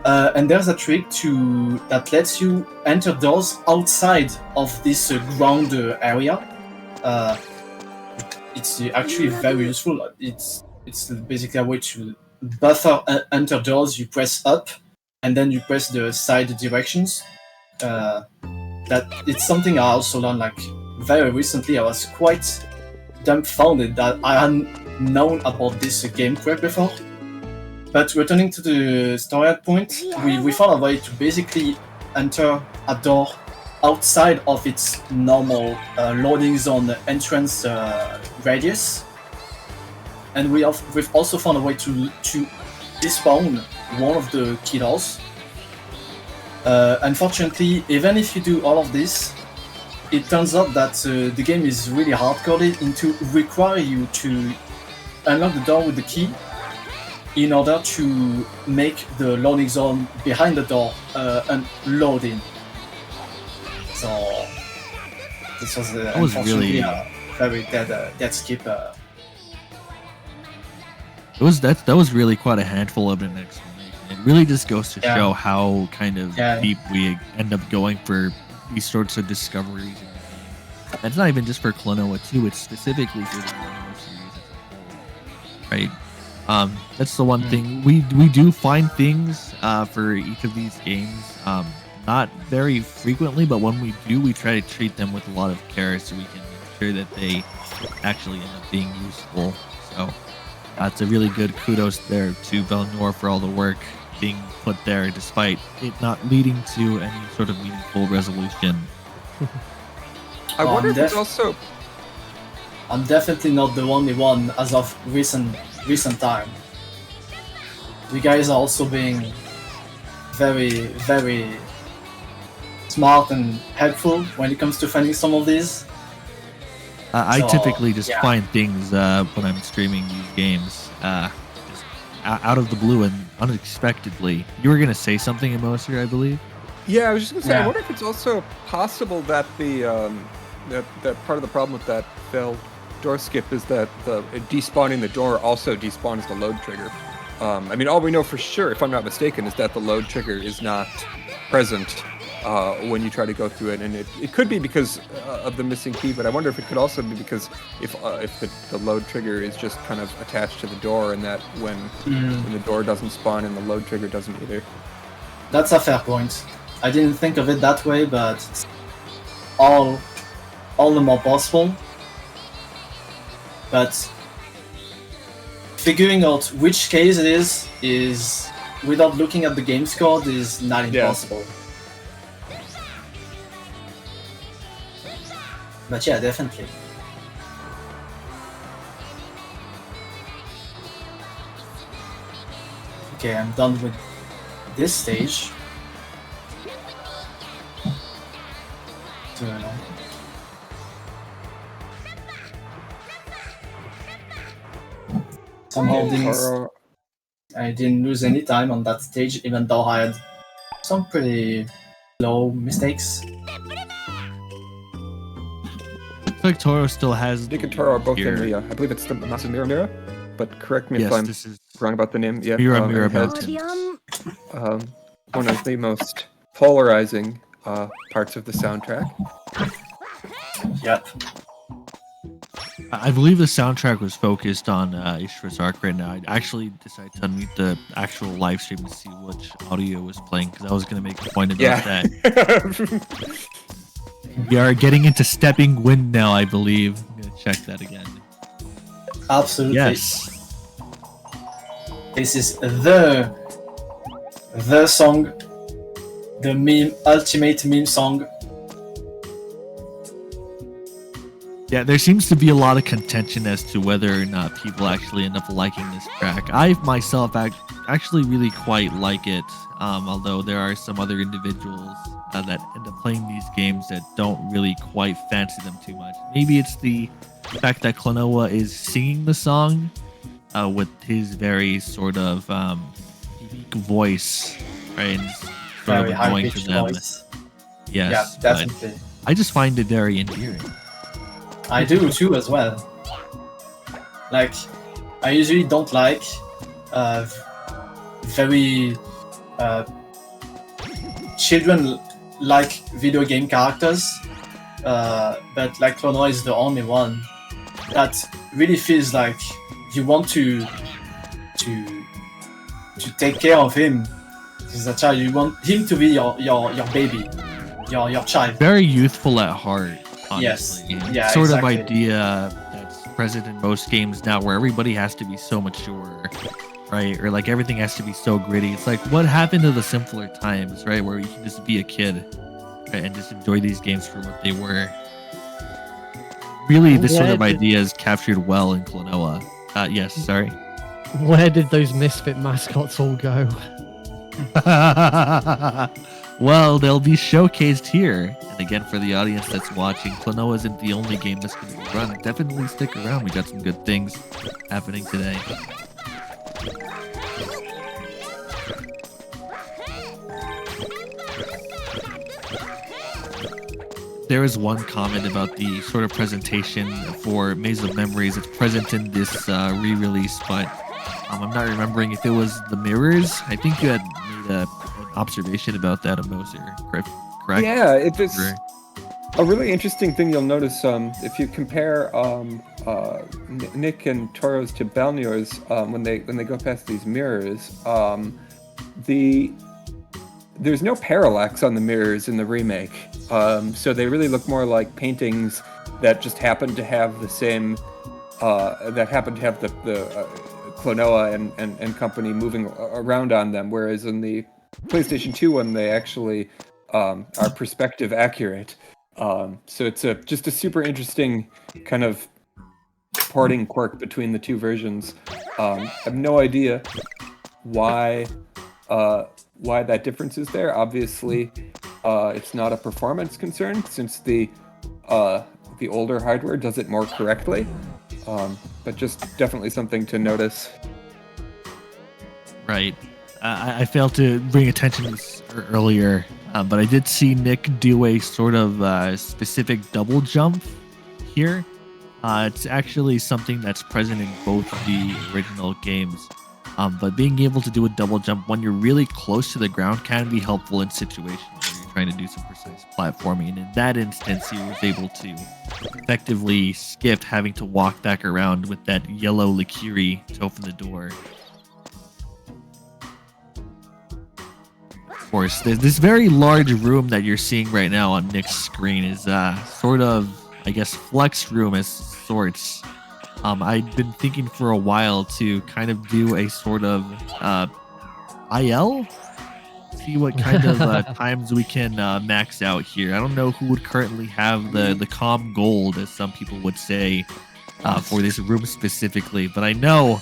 And there's a trick that lets you enter doors outside of this ground area. It's actually very useful. It's basically a way to buffer enter doors. You press up, and then you press the side directions. That it's something I also learned like very recently. I was quite dumbfounded that I hadn't known about this game quirk before. But returning to the story point, we found a way to basically enter a door outside of its normal loading zone entrance radius, and we've also found a way to despawn one of the key doors. Unfortunately, even if you do all of this, it turns out that the game is really hard-coded into require you to unlock the door with the key in order to make the loading zone behind the door unloading. So this was unfortunately really a very dead skip. That was really quite a handful of an explanation. It really just goes to show how kind of deep we end up going for these sorts of discoveries in the game. That's not even just for Klonoa 2, it's specifically for the Klonoa series as a whole. Right? That's the one thing. We do find things for each of these games. Not very frequently, but when we do, we try to treat them with a lot of care so we can make sure that they actually end up being useful. So it's a really good kudos there to Velnor for all the work being put there, despite it not leading to any sort of meaningful resolution. I wonder if it's also... I'm definitely not the only one as of recent time. You guys are also being very, very smart and helpful when it comes to finding some of these. I typically just find things when I'm streaming these games just out of the blue and unexpectedly. You were going to say something, Emosir, I believe? Yeah, I was just going to say, I wonder if it's also possible that the that part of the problem with that failed door skip is that despawning the door also despawns the load trigger. I mean, all we know for sure, if I'm not mistaken, is that the load trigger is not present when you try to go through it, and it could be because of the missing key, but I wonder if it could also be because if the load trigger is just kind of attached to the door, and that when the door doesn't spawn and the load trigger doesn't either. That's a fair point. I didn't think of it that way, but it's all the more possible. But figuring out which case it is without looking at the game's code is not impossible. But yeah, definitely. Okay, I'm done with this stage. Somehow I didn't lose any time on that stage, even though I had some pretty low mistakes. I feel like Toro still has. Dick and Toro are both in the, I believe it's the Massive Mira, but correct me if I'm wrong about the name. Yeah, Mira Mountain. One of the most polarizing parts of the soundtrack. Yep. I believe the soundtrack was focused on Ishra's Arc right now. I actually decided to unmute the actual live stream to see which audio was playing because I was going to make a point about that. We are getting into Stepping Wind now, I believe. I'm going to check that again. Absolutely. Yes. This is the song, the ultimate meme song. Yeah, there seems to be a lot of contention as to whether or not people actually end up liking this track. I myself actually really quite like it, although there are some other individuals that end up playing these games that don't really quite fancy them too much. Maybe it's the fact that Klonoa is singing the song with his very sort of unique voice, right? And sort Very of annoying to them. voice. Yes, Yeah, definitely. I just find it very endearing. I do too as well. Like, I usually don't like very children-like video game characters, but like Klonoa is the only one that really feels like you want to take care of him. He's a child. You want him to be your baby, your child. Very youthful at heart. Honestly. Yes. Yeah, sort exactly. of idea that's present in most games now, where everybody has to be so mature, right? Or like everything has to be so gritty. It's like, what happened to the simpler times, right? Where you can just be a kid, right? And just enjoy these games for what they were. Really, this sort of idea is captured well in Klonoa. Yes, sorry. Where did those misfit mascots all go? Well, they'll be showcased here. And again, for the audience that's watching, Klonoa isn't the only game that's going to be run. Definitely stick around. We got some good things happening today. There is one comment about the sort of presentation for Maze of Memories. It's present in this re-release, but I'm not remembering if it was the mirrors. I think you had made an observation about that, Moser, correct? Yeah, it's a really interesting thing you'll notice if you compare Nick and Toro's to Balnior's when they go past these mirrors. There's no parallax on the mirrors in the remake, so they really look more like paintings that just happen to have the same the Klonoa and company moving around on them, whereas in the PlayStation 2 one they actually are perspective accurate. So it's just a super interesting kind of porting quirk between the two versions. I have no idea why that difference is there. Obviously, it's not a performance concern since the older hardware does it more correctly. But just definitely something to notice. Right. I failed to bring attention to this earlier, but I did see Nick do a sort of specific double jump here. It's actually something that's present in both the original games. But being able to do a double jump when you're really close to the ground can be helpful in situations where you're trying to do some precise platforming. And in that instance, he was able to effectively skip having to walk back around with that yellow Likiri to open the door. Of course, this very large room that you're seeing right now on Nick's screen is sort of, I guess, flex room as sorts. I've been thinking for a while to kind of do a sort of IL, see what kind of times we can max out here. I don't know who would currently have the calm gold, as some people would say, for this room specifically, but I know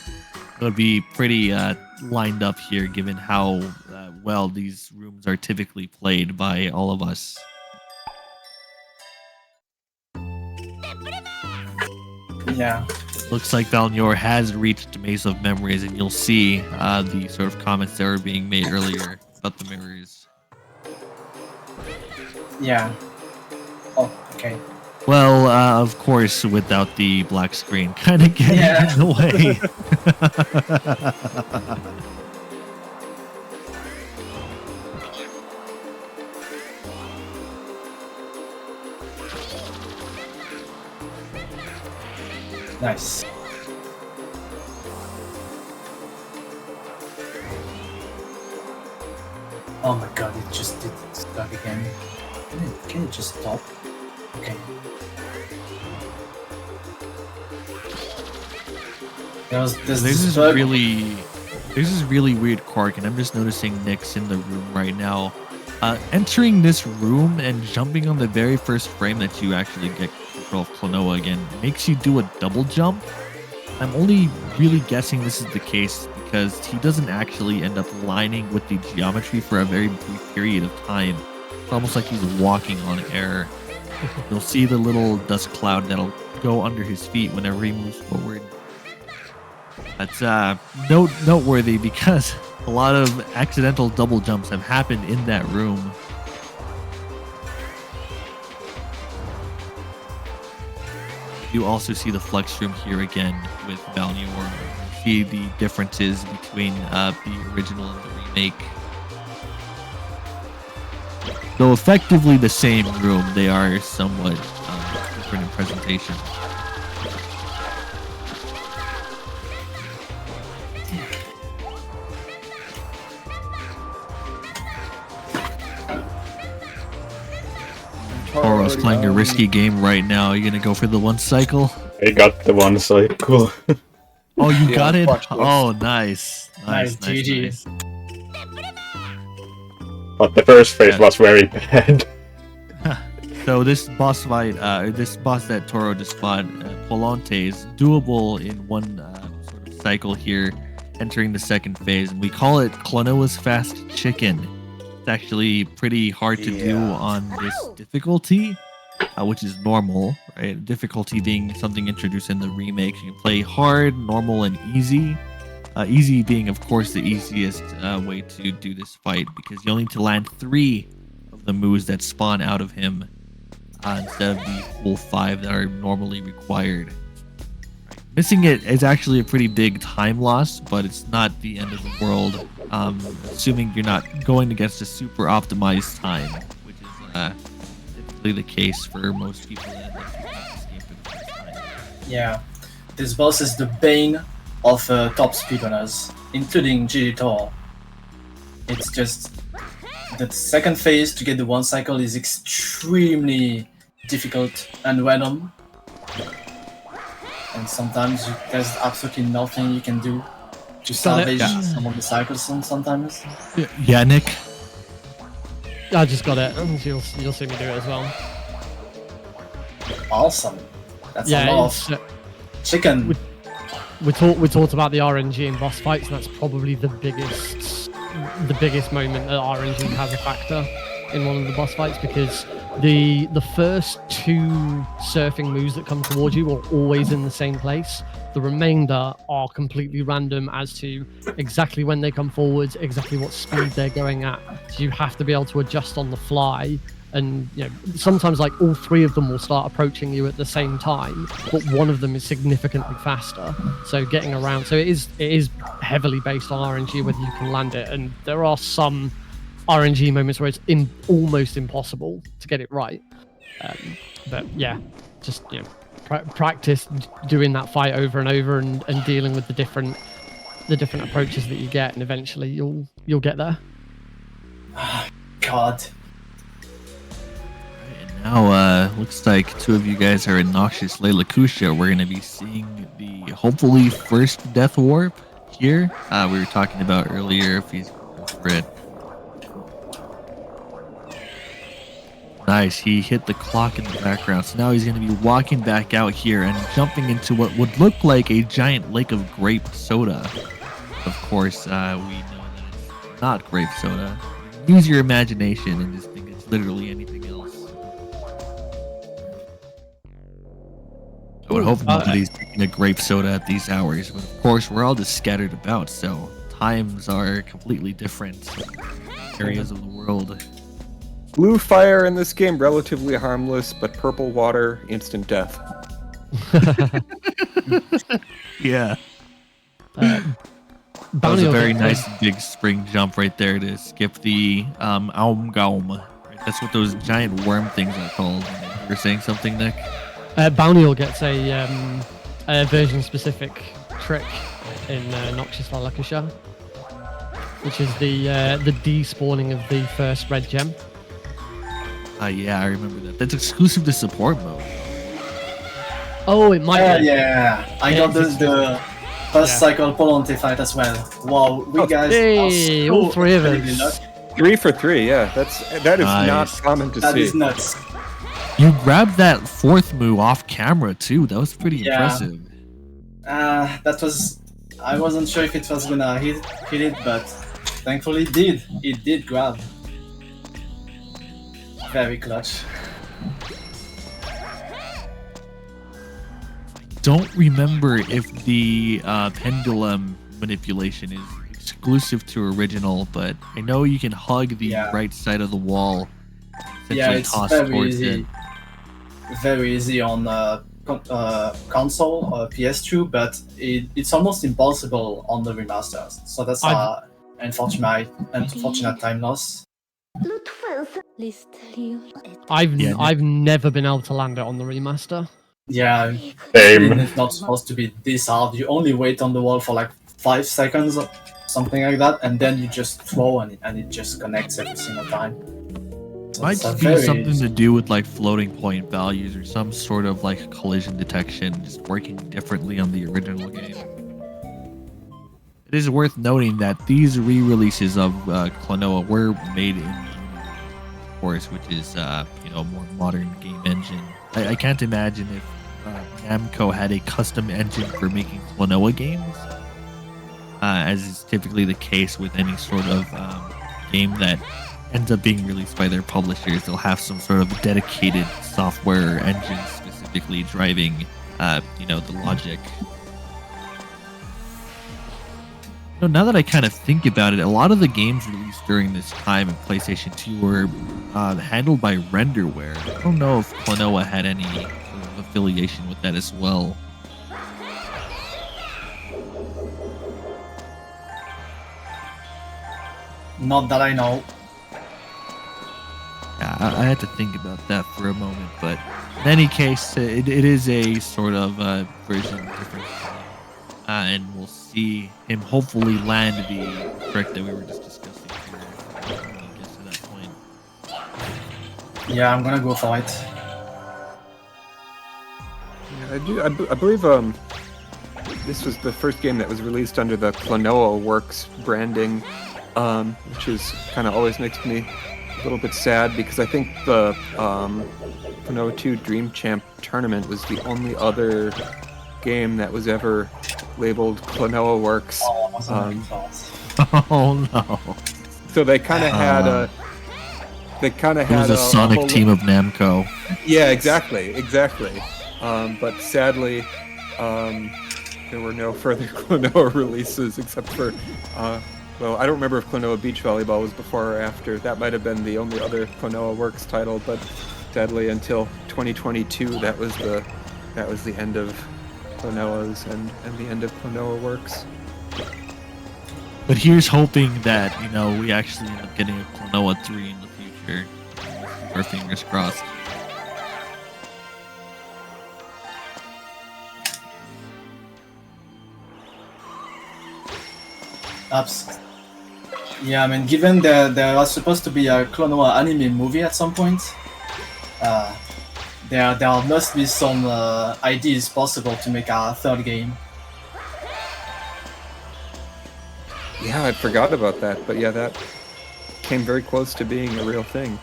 it would be pretty lined up here given how well these rooms are typically played by all of us. Yeah. Looks like Balnior has reached Maze of Memories, and you'll see the sort of comments that were being made earlier about the mirrors. Yeah. Oh, okay. Well, of course, without the black screen kind of getting in the way. Nice. Oh my god, it just did stuck again. Can it just stop? Okay. There's this really weird quirk, and I'm just noticing Nick's in the room right now. Entering this room and jumping on the very first frame that you actually get control of Klonoa again makes you do a double jump. I'm only really guessing this is the case because he doesn't actually end up lining with the geometry for a very brief period of time. It's almost like he's walking on air. You'll see the little dust cloud that'll go under his feet whenever he moves forward. That's noteworthy because a lot of accidental double jumps have happened in that room. You also see the flex room here again with Balnior. You see the differences between the original and the remake. Though effectively the same room, they are somewhat different in presentation. Toro's playing a risky game right now. Are you gonna go for the one cycle? I got the one cycle. Oh, you Yeah, got it? watch this. Oh, nice. Nice, GG. Nice. But the first phase Yeah. was very bad. So this boss fight, this boss that Toro just fought, Polonte, is doable in one sort of cycle here, entering the second phase. And we call it Klonoa's Fast Chicken. It's actually pretty hard to do on this difficulty, which is normal, right? Difficulty being something introduced in the remakes. You can play hard, normal, and easy. Easy being, of course, the easiest way to do this fight, because you only need to land 3 of the moves that spawn out of him instead of the full 5 that are normally required. Missing it is actually a pretty big time loss, but it's not the end of the world, assuming you're not going against a super optimized time, which is typically the case for most people that this game for the first time. Yeah, this boss is the bane of top speedrunners, including GG. It's just the second phase to get the one cycle is extremely difficult and random, and sometimes there's absolutely nothing you can do to salvage some of the cycles. Sometimes. Yeah, Nick. I just got it, and you'll see me do it as well. Awesome. That's Yeah, a lot it's, of chicken. we talked about the RNG in boss fights, and that's probably the biggest moment that RNG has a factor in one of the boss fights, because the first 2 surfing moves that come towards you are always in the same place. The remainder are completely random as to exactly when they come forwards, exactly what speed they're going at. So you have to be able to adjust on the fly. And sometimes like all 3 of them will start approaching you at the same time, but one of them is significantly faster. So getting around, so it is heavily based on RNG whether you can land it. And there are some RNG moments where it's almost impossible to get it right. But yeah, just practice doing that fight over and over and dealing with the different approaches that you get, and eventually you'll get there. God. And now, looks like 2 of you guys are in Noxious Layla Kusha. We're going to be seeing the hopefully first Death Warp here. We were talking about earlier if he's going for it. Nice, he hit the clock in the background, so now he's going to be walking back out here and jumping into what would look like a giant lake of grape soda. Of course, we know that it's not grape soda. Use your imagination and just think it's literally anything else. I would hope nobody's drinking a grape soda at these hours, but of course we're all just scattered about, so times are completely different in areas of the world. Blue fire in this game, relatively harmless, but purple water, instant death. Yeah. That was Bounty a will very get nice big spring jump right there to skip the Aumgaum. Right? That's what those giant worm things are called. You were saying something, Nick? Bounty gets a version-specific trick in Noxious Layla Kusha, which is the despawning of the first red gem. Yeah, I remember that. That's exclusive to support mode. Oh, it might be. Yeah, I got the first cycle Polonte fight as well. Wow, we guys Hey, are all 3 of incredibly us. lucky. 3 for 3, yeah. That is Nice. not common to That see. is nuts. You grabbed that 4th move off camera too. That was pretty Yeah. impressive. That was. I wasn't sure if it was gonna hit it, but thankfully it did. It did grab. Very clutch. Don't remember if the pendulum manipulation is exclusive to original, but I know you can hug the right side of the wall. Yeah, essentially it's toss very towards easy. it. Very easy on console or PS2, but it's almost impossible on the remasters. So that's unfortunate time loss. I've never been able to land it on the remaster. Yeah, Same. it's not supposed to be this hard. You only wait on the wall for like 5 seconds or something like that, and then you just throw and it just connects every single time. Might It's a just be very- something to do with like floating point values or some sort of like collision detection just working differently on the original game. It is worth noting that these re-releases of Klonoa were made in Unity, of course, which is more modern game engine. I can't imagine if Namco had a custom engine for making Klonoa games, as is typically the case with any sort of game that ends up being released by their publishers. They'll have some sort of dedicated software engine specifically driving, the logic. Now that I kind of think about it, a lot of the games released during this time in PlayStation 2 were handled by Renderware. I don't know if Klonoa had any sort of affiliation with that as well. Not that I know. Yeah, I had to think about that for a moment, but in any case, it is a sort of version different. And we'll see him hopefully land the trick that we were just discussing here when he gets to that point. Yeah, I'm gonna go for it. Yeah, I believe this was the first game that was released under the Klonoa Works branding, which is kind of always makes me a little bit sad because I think the Klonoa 2 Dream Champ tournament was the only other game that was ever labeled Klonoa Works. Oh, wasn't very close. Oh no! So they kind of had a. They kind of It had was a Sonic whole- team of Namco. Yeah, exactly. But sadly, there were no further Klonoa releases except for. Well, I don't remember if Klonoa Beach Volleyball was before or after. That might have been the only other Klonoa Works title, but sadly, until 2022, that was the end of Klonoa's and the end of Klonoa Works. But here's hoping that we actually end up getting a Klonoa 3 in the future. Keep our fingers crossed. Yeah, I mean, given there was supposed to be a Klonoa anime movie at some point, there must be some ideas possible to make a third game. Yeah, I forgot about that, but yeah, that came very close to being a real thing.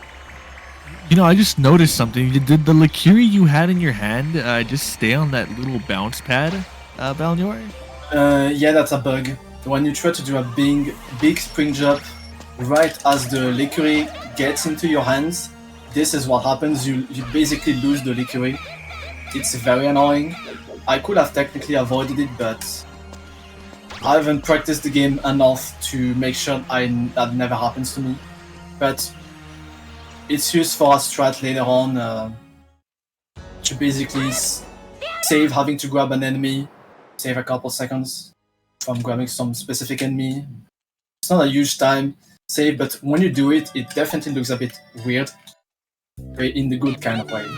I just noticed something. Did the liqueur you had in your hand just stay on that little bounce pad, Balnor? Yeah, that's a bug. When you try to do a big spring jump right as the liqueur gets into your hands, this is what happens. You basically lose the liqueur. It's very annoying. I could have technically avoided it, but I haven't practiced the game enough to make sure that never happens to me. But it's used for a strat later on to basically save having to grab an enemy, save a couple seconds from grabbing some specific enemy. It's not a huge time save, but when you do it, it definitely looks a bit weird, in the good kind of way.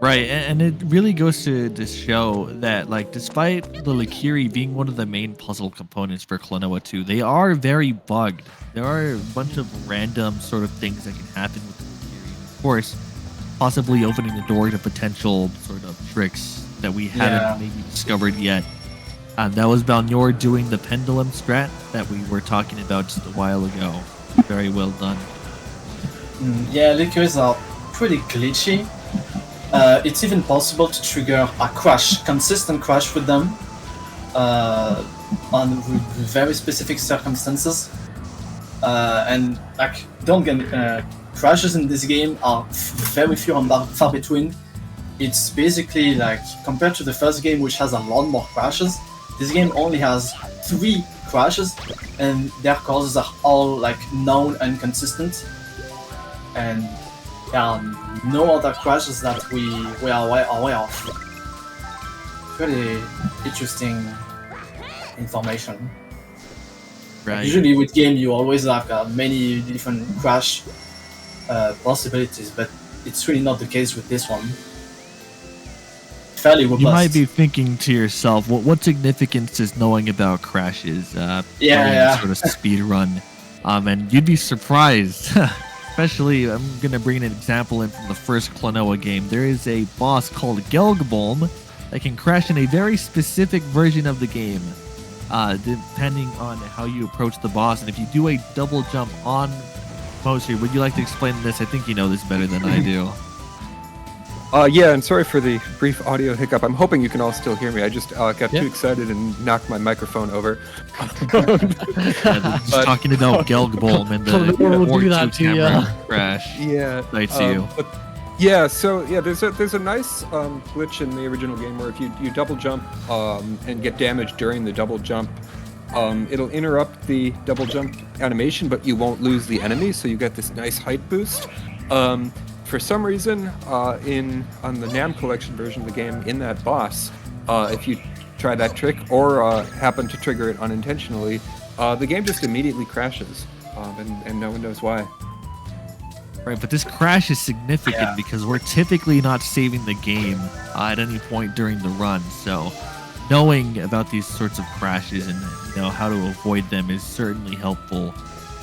Right, and it really goes to show that, despite the liqueur being one of the main puzzle components for Klonoa 2, they are very bugged. There are a bunch of random sort of things that can happen with the liqueur. Of course, possibly opening the door to potential sort of tricks that we haven't maybe discovered yet. That was Balnor doing the pendulum strat that we were talking about just a while ago. Very well done. Yeah, liqueurs are pretty glitchy. It's even possible to trigger a crash, consistent crash with them, on very specific circumstances. And don't get crashes in this game are very few and far between. It's basically compared to the first game, which has a lot more crashes. This game only has 3 crashes, and their causes are all known and consistent. And there are no other crashes that we are aware of. Pretty interesting information. Right. Usually with game you always have many different crash possibilities, but it's really not the case with this one. Fairly robust. You might be thinking to yourself, what significance is knowing about crashes? Yeah. Sort of speed run. And you'd be surprised especially, I'm going to bring an example in from the first Klonoa game. There is a boss called Gelgbolm that can crash in a very specific version of the game, depending on how you approach the boss. And if you do a double jump on Moser, would you like to explain this? I think you know this better than I do. Yeah, and sorry for the brief audio hiccup. I'm hoping you can all still hear me. I just got too excited and knocked my microphone over. Just talking about Gelgbolm and the We'll do that to you. crash. Yeah, Right to you. There's a nice glitch in the original game where if you double jump and get damaged during the double jump, it'll interrupt the double jump animation, but you won't lose the enemy, so you get this nice height boost. For some reason, on the NAM collection version of the game, in that boss, if you try that trick or happen to trigger it unintentionally, the game just immediately crashes, and no one knows why. Right, but this crash is significant because we're typically not saving the game at any point during the run. So knowing about these sorts of crashes and how to avoid them is certainly helpful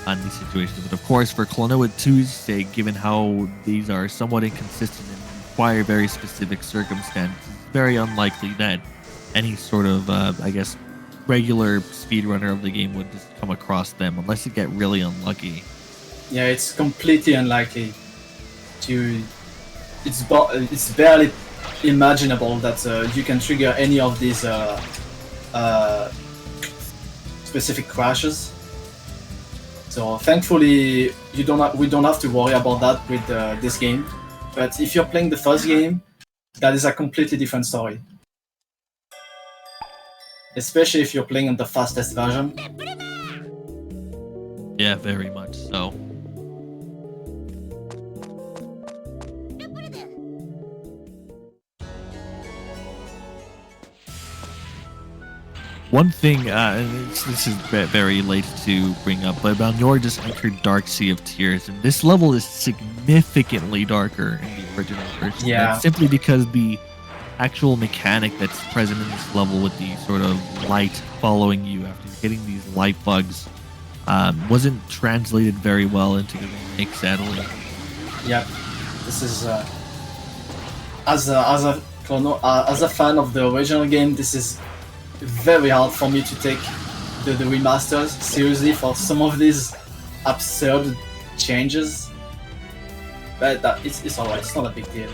on these situations. But of course, for Klonoa 2's sake, given how these are somewhat inconsistent and require very specific circumstances, it's very unlikely that any sort of, regular speedrunner of the game would just come across them unless you get really unlucky. Yeah, it's completely unlikely to. It's barely imaginable that you can trigger any of these specific crashes. So thankfully, we don't have to worry about that with this game. But if you're playing the first game, that is a completely different story. Especially if you're playing on the fastest version. Yeah, very much so. One thing, and this is very late to bring up, but Balnor just entered Dark Sea of Tears, and this level is significantly darker in the original version. Yeah. That's simply because the actual mechanic that's present in this level with the sort of light following you after hitting these light bugs wasn't translated very well into the remake, sadly. Yeah, this is as a fan of the original game, this is very hard for me to take the remasters seriously for some of these absurd changes. But it's alright, it's not a big deal.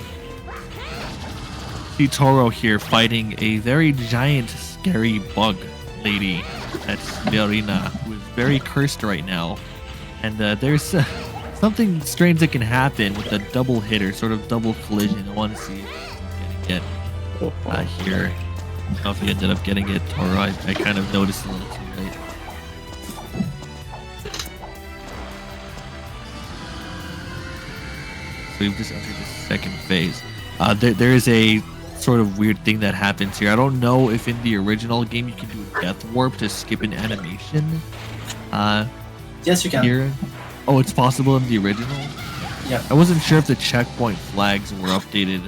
See Toro here fighting a very giant, scary bug lady. That's Verina, who is very cursed right now. And there's something strange that can happen with a double hit or sort of double collision. I want to see if we can get here. I don't know if he ended up getting it, or I kind of noticed a little too late. So we've just entered the second phase. There is a sort of weird thing that happens here. I don't know if in the original game you can do a death warp to skip an animation. Yes, you can. Here. Oh, it's possible in the original? Yeah. I wasn't sure if the checkpoint flags were updated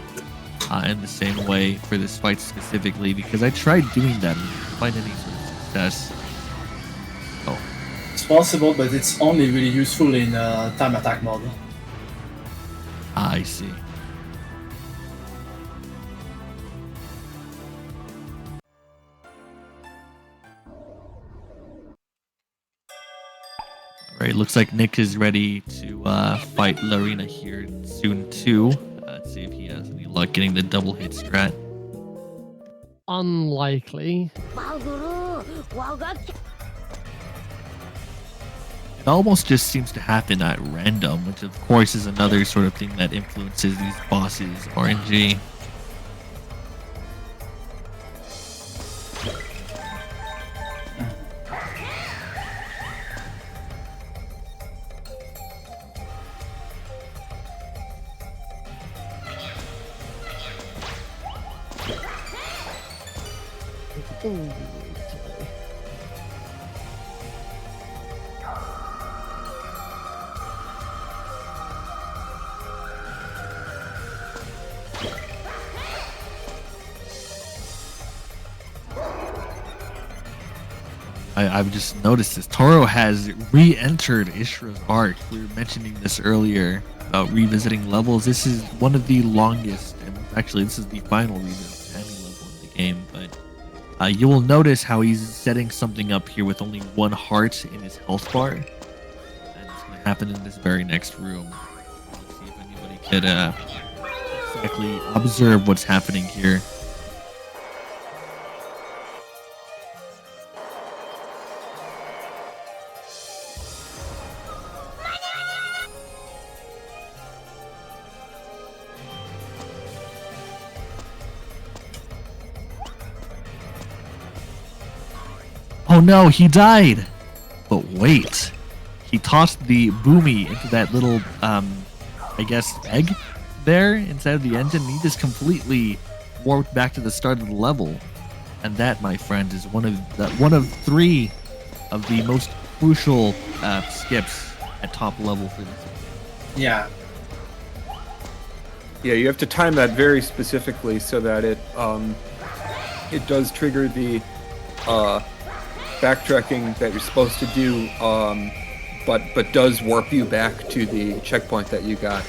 in the same way for this fight specifically, because I tried doing that and didn't find any sort of success. Oh. It's possible, but it's only really useful in time attack mode. I see. Alright, looks like Nick is ready to fight Larina here soon too. Let's see if he has any luck getting the double hit strat. Unlikely. It almost just seems to happen at random, which of course is another sort of thing that influences these bosses' RNG. I've just noticed this. Toro has re-entered Ishra's arc. We were mentioning this earlier about revisiting levels. This is one of the longest, and actually this is the final revisit of any level in the game, but you will notice how he's setting something up here with only 1 heart in his health bar. And it's going to happen in this very next room. Let's see if anybody could exactly observe what's happening here. Oh no, he died! But wait, he tossed the boomy into that little, I guess, egg there inside of the engine. He just completely warped back to the start of the level. And that, my friend, is one of 3 of the most crucial skips at top level for this game. Yeah. Yeah, you have to time that very specifically so that it does trigger the backtracking that you're supposed to do, but does warp you back to the checkpoint that you got.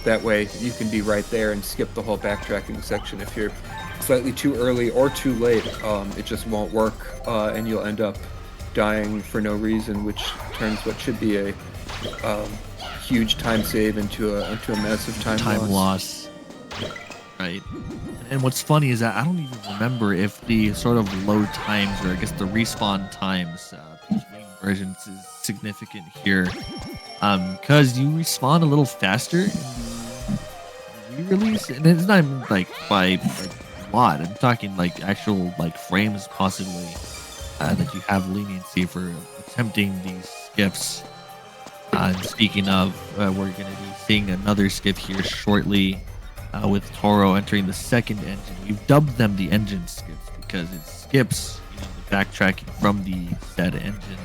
That way you can be right there and skip the whole backtracking section. If you're slightly too early or too late, it just won't work, and you'll end up dying for no reason, which turns what should be a huge time save into a massive time loss. Right. And what's funny is that I don't even remember if the sort of load times, or I guess the respawn times between versions is significant here. Because you respawn a little faster in the re-release, and it's not even like by a lot. I'm talking like actual like frames possibly that you have leniency for attempting these skips. And speaking of, we're going to be seeing another skip here shortly. With Toro entering the second engine. We've dubbed them the engine skips because it skips the backtracking from the said engine.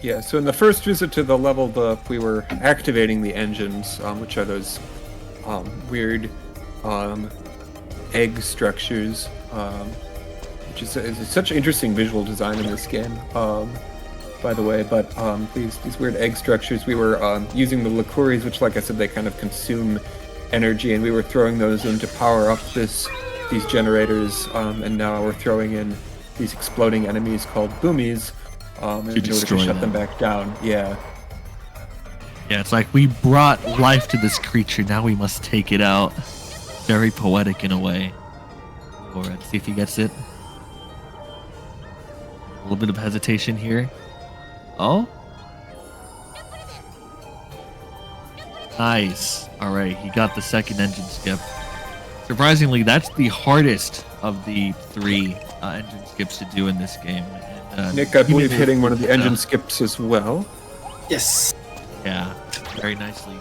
Yeah, so in the first visit to the level, we were activating the engines, which are those weird egg structures, which is such interesting visual design in this game, by the way. But these weird egg structures, we were using the liqueurs, which, like I said, they kind of consume energy, and we were throwing those in to power up these generators, and now we're throwing in these exploding enemies called boomies in order to shut them back down. Yeah, it's like we brought life to this creature, now we must take it out. Very poetic in a way. Alright, see if he gets it. A little bit of hesitation here. Oh? Nice. Alright, he got the second engine skip. Surprisingly, that's the hardest of the 3 engine skips to do in this game. And, Nick, I believe hitting one of the engine skips as well. Yes. Yeah, very nicely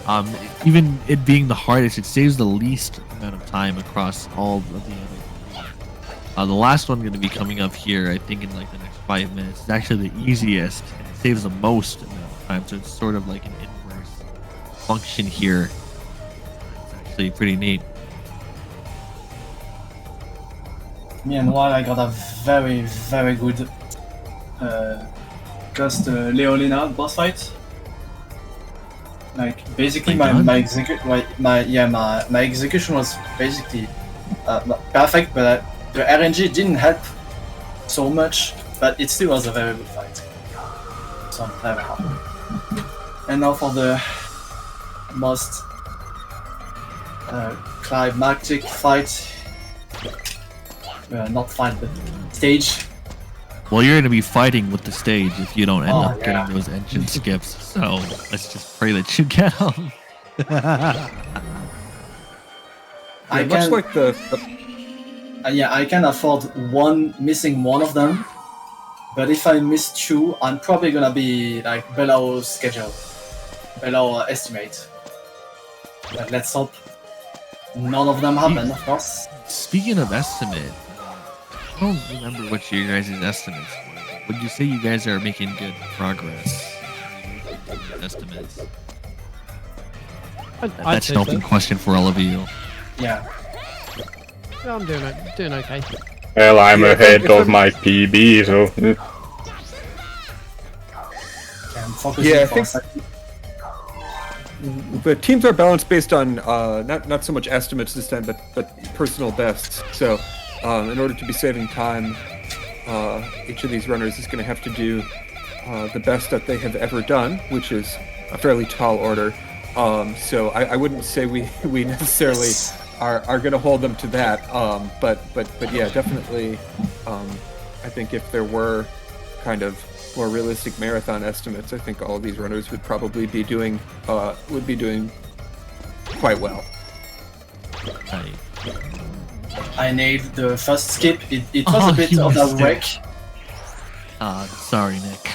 done. Even it being the hardest, it saves the least amount of time across all of the other. The last one going to be coming up here, I think, in like the next 5 minutes. It's actually the easiest, and it saves the most amount of time, so it's sort of like an inverse function here. It's actually pretty neat. Meanwhile, I got a very, very good Ghost Leolina boss fight. Like basically my execution was basically not perfect, but the RNG didn't help so much, but it still was a very good fight. So I'm very happy. And now for the most climactic fight. Not fight, but stage. Well, you're going to be fighting with the stage if you don't end up yeah. getting those engine skips. So let's just pray that you get them. I can afford missing one of them, but if I miss 2, I'm probably gonna be like below schedule, below estimate. But let's hope none of them happen, of course. Speaking of estimate, I don't remember what your guys' estimates were. Would you say you guys are making good progress? estimates. I'd That's say an so. open question for all of you. Yeah. Yeah, I'm doing okay. Well, I'm Yeah, ahead if of I'm- my PB, so Okay, I'm focusing Yeah, I for a think- second. The teams are balanced based on not so much estimates this time, but personal bests. So, in order to be saving time, each of these runners is going to have to do the best that they have ever done, which is a fairly tall order. So I wouldn't say we necessarily are going to hold them to that. But yeah, definitely. I think if there were kind of more realistic marathon estimates, I think all of these runners would probably be doing quite well. Right. I nailed the first skip. It was a bit you of a missed it. wreck. Sorry, Nick.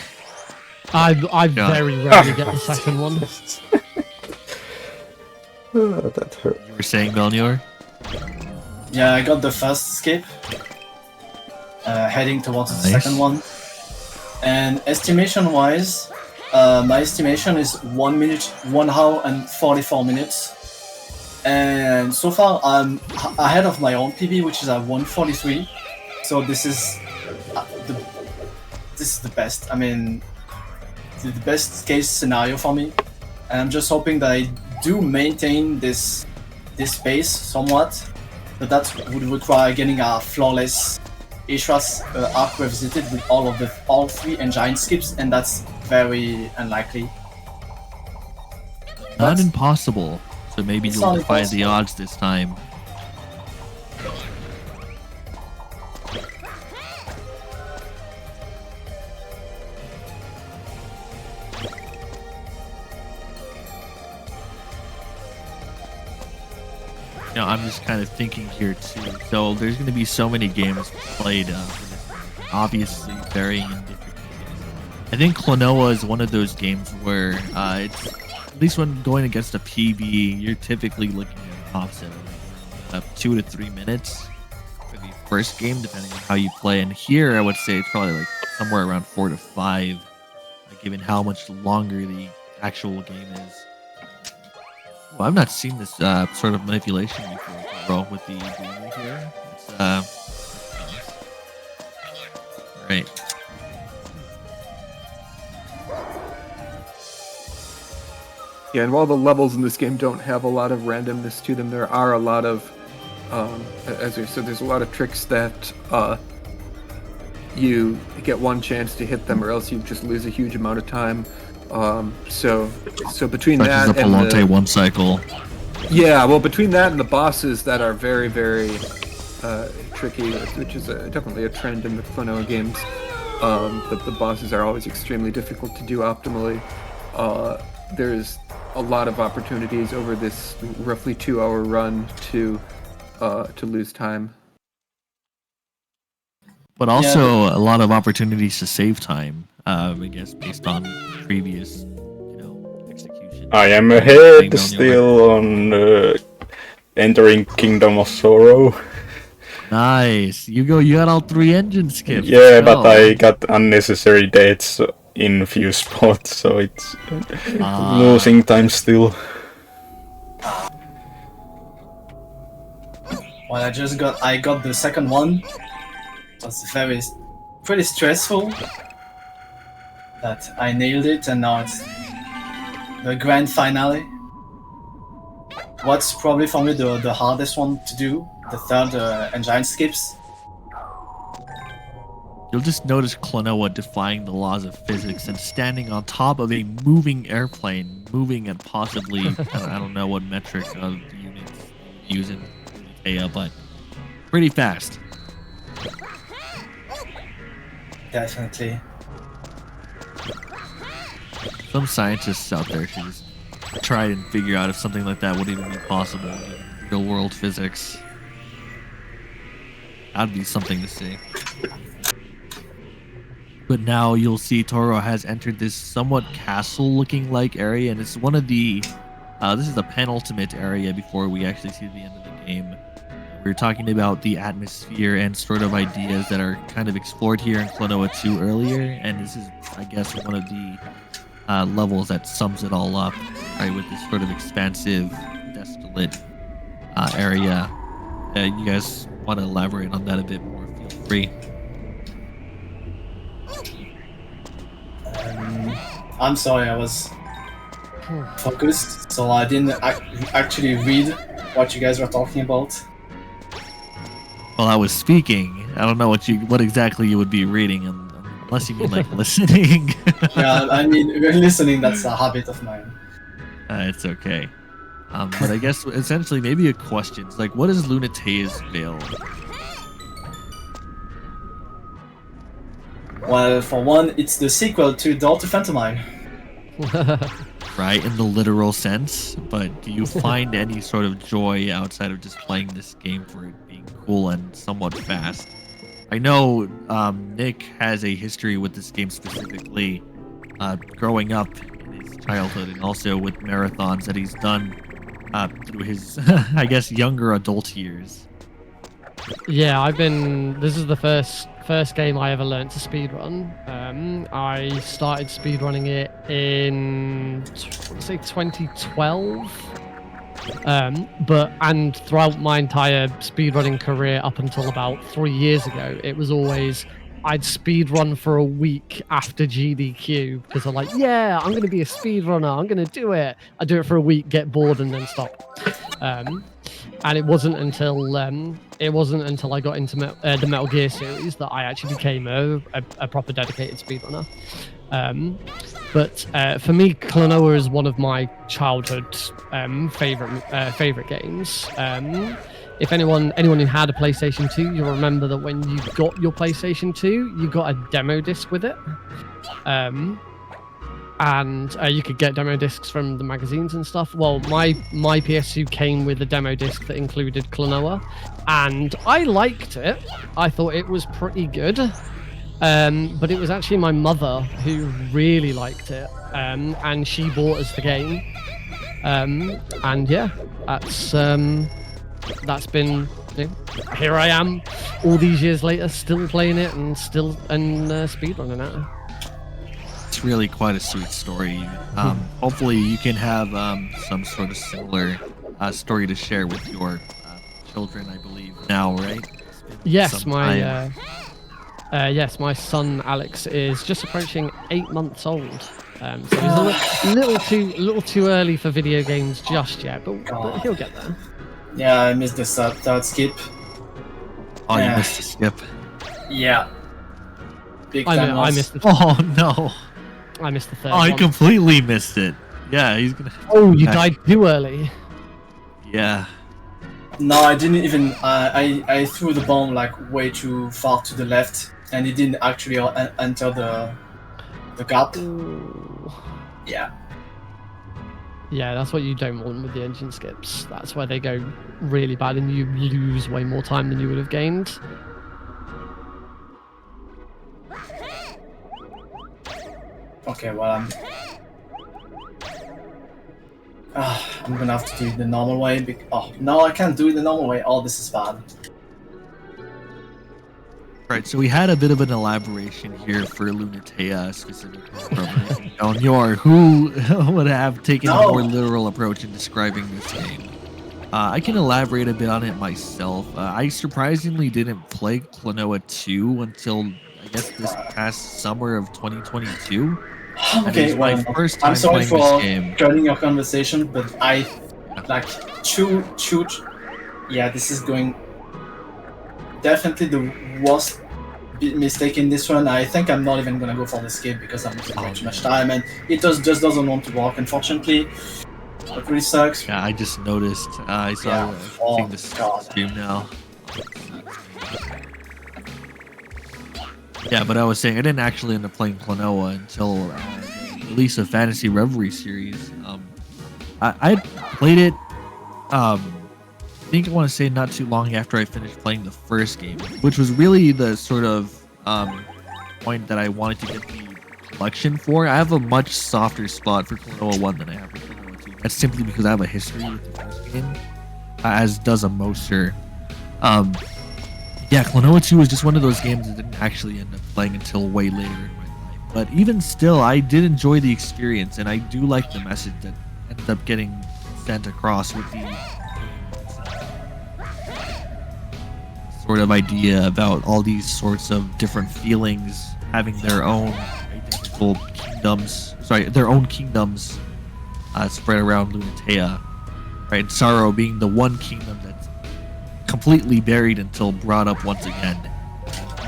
I Yeah. very rarely get the second one. that hurt. You were saying, Belnior? Yeah, I got the first skip. Heading towards the Nice. second one. And estimation-wise, my estimation is 1 hour and 44 minutes. And so far, I'm ahead of my own PB, which is at 1:43. So this is the best. I mean, the best case scenario for me. And I'm just hoping that I do maintain this pace somewhat, but that would require getting a flawless Ishra's arc revisited with all 3 engine skips, and that's very unlikely. Not But- impossible. So maybe It's you'll not defy the impossible. odds this time. You know, I'm just kind of thinking here too. So there's going to be so many games played, for this, obviously varying in different ways. I think Klonoa is one of those games where it's at least when going against a PB, you're typically looking at tops at 2 to 3 minutes for the first game, depending on how you play. And here, I would say it's probably like somewhere around 4 to 5, given how much longer the actual game is. Well, I've not seen this sort of manipulation before, bro, with the boomer here. It's, right. Yeah, and while the levels in this game don't have a lot of randomness to them, there are a lot of, as I said, there's a lot of tricks that you get one chance to hit them, or else you just lose a huge amount of time. So between Such that as the and Palante one cycle. yeah, well, between that and the bosses that are very, very tricky, which is definitely a trend in the Klonoa games, the bosses are always extremely difficult to do optimally. There's a lot of opportunities over this roughly 2-hour run to lose time. But also a lot of opportunities to save time, I guess, based on previous, execution. I am Bang ahead down still on entering Kingdom of Sorrow. Nice. You got all 3 engine skips. Yeah, Let's but go. I got unnecessary deaths in few spots, so it's losing time still. Well, I got the second one. It was pretty stressful. That I nailed it, and now it's the grand finale. What's probably for me the hardest one to do, the third engine skips. You'll just notice Klonoa defying the laws of physics and standing on top of a moving airplane, moving at possibly, I don't know what metric of units using RTA, but pretty fast. Definitely. Some scientists out there should just try and figure out if something like that would even be possible in real world physics. That'd be something to see. But now you'll see Toro has entered this somewhat castle-looking like area, and it's one of the... this is the penultimate area before we actually see the end of the game. We were talking about the atmosphere and sort of ideas that are kind of explored here in Klonoa 2 earlier, and this is, I guess, one of the levels that sums it all up, right? With this sort of expansive, desolate area. You guys want to elaborate on that a bit more? Feel free. I'm sorry, I was focused, so I didn't actually read what you guys were talking about. While I was speaking, I don't know what exactly you would be reading, unless you mean like listening. Yeah, I mean, listening, that's a habit of mine. It's okay. But I guess essentially maybe a question. It's like, what is Lunatea's Veil? Well, for one, it's the sequel to Door to Phantomine. Right, in the literal sense, but do you find any sort of joy outside of just playing this game for it being cool and somewhat fast? I know Nick has a history with this game specifically, growing up in his childhood, and also with marathons that he's done through his, I guess, younger adult years. Yeah, this is the first game I ever learned to speedrun. I started speedrunning it in, let's say, 2012. And throughout my entire speedrunning career up until about 3 years ago, it was always I'd speedrun for a week after GDQ because I'm like, yeah, I'm going to be a speedrunner. I'm going to do it. I do it for a week, get bored, and then stop. And it wasn't until I got into the Metal Gear series that I actually became a proper dedicated speedrunner. But for me, Klonoa is one of my childhood favorite games. If anyone who had a PlayStation 2, you'll remember that when you got your PlayStation 2, you got a demo disc with it. And you could get demo discs from the magazines and stuff. Well, my PS2 came with a demo disc that included Klonoa, and I liked it. I thought it was pretty good, but it was actually my mother who really liked it, and she bought us the game. And yeah, that's been. Here I am, all these years later, still playing it and speedrunning it. It's really quite a sweet story. Hopefully you can have some sort of similar story to share with your children, I believe, now, right? Yes, my son Alex is just approaching 8 months old. So he's a little too early for video games just yet, but he'll get there. Yeah, I missed the third skip. Oh, you missed the skip. Yeah. I missed the Oh no. I missed the third I one. completely missed it. Yeah, he's gonna. Oh, you died too early. Yeah. No, I didn't even. I threw the bomb like way too far to the left, and it didn't actually enter the gap. Ooh. Yeah. Yeah, that's what you don't want with the engine skips. That's where they go really bad, and you lose way more time than you would have gained. Okay, well, I'm gonna have to do it the normal way. Oh, no, I can't do it the normal way. Oh, this is bad. Right, so we had a bit of an elaboration here for Lunatea, specifically from Junior, who would have taken a more literal approach in describing this game. I can elaborate a bit on it myself. I surprisingly didn't play Klonoa 2 until, I guess, this past summer of 2022. Okay, well, first time I'm sorry playing for this game. joining your conversation, but I like yeah, this is going definitely the worst mistake in this one. I think I'm not even gonna go for the skip because I'm losing way too much time, and it just doesn't want to work, unfortunately. It really sucks. Yeah, I just noticed. I saw seeing this stream now. Yeah, but I was saying I didn't actually end up playing Klonoa until the release of Fantasy Reverie series. I played it. I think I want to say not too long after I finished playing the first game, which was really the sort of point that I wanted to get the collection for. I have a much softer spot for Klonoa 1 than I have for Klonoa 2. That's simply because I have a history with the first game, as does a Moser. Yeah, Klonoa 2 was just one of those games that didn't actually end up playing until way later in my life. But even still, I did enjoy the experience, and I do like the message that ended up getting sent across with the sort of idea about all these sorts of different feelings having their own identical kingdoms, their own kingdoms spread around Lunatea, right? And Sorrow being the one kingdom that's completely buried until brought up once again.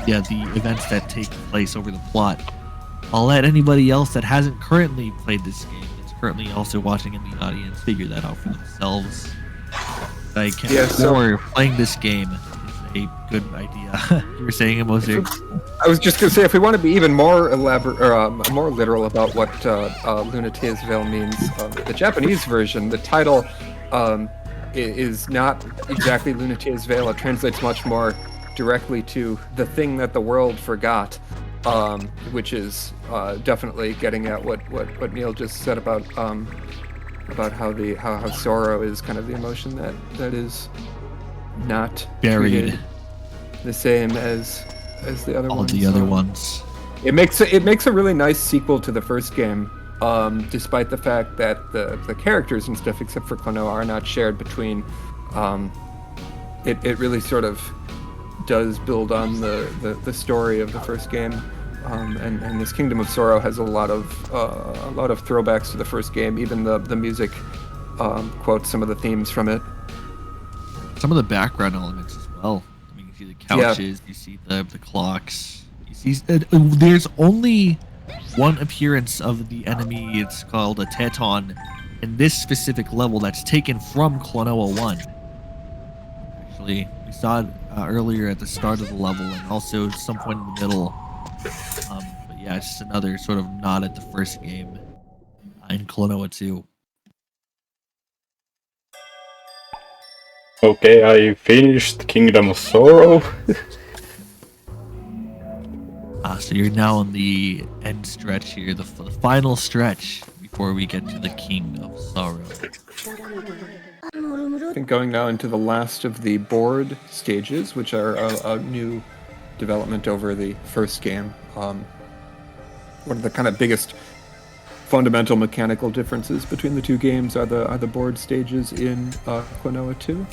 Yeah, the events that take place over the plot. I'll let anybody else that hasn't currently played this game, that's currently also watching in the audience, figure that out for themselves. I can't. Yeah, so- playing this game is a good idea. You were saying it, Mosaic? I was just gonna say, if we want to be even more elaborate or more literal about what Lunatea's Veil means, the Japanese version, the title is not exactly Lunatea's Veil. It translates much more directly to the thing that the world forgot, which is definitely getting at what Neil just said about how sorrow is kind of the emotion that is not Buried. treated the same as the other All ones. the other ones. It makes a really nice sequel to the first game, despite the fact that the characters and stuff, except for Klonoa, are not shared between. It really sort of does build on the story of the first game, and this Kingdom of Sorrow has a lot of throwbacks to the first game. Even the music quotes some of the themes from it. Some of the background elements as well. I mean, you see the couches, you see the clocks. You see, there's only one appearance of the enemy. It's called a Teton in this specific level that's taken from Klonoa 1. Actually, we saw it earlier at the start of the level and also some point in the middle. But yeah, it's just another sort of nod at the first game in Klonoa 2. Okay, I finished Kingdom of Sorrow. So you're now on the end stretch here, the final stretch before we get to the King of Sorrow. I think going now into the last of the board stages, which are a new development over the first game. One of the kind of biggest fundamental mechanical differences between the two games are the board stages in Klonoa 2.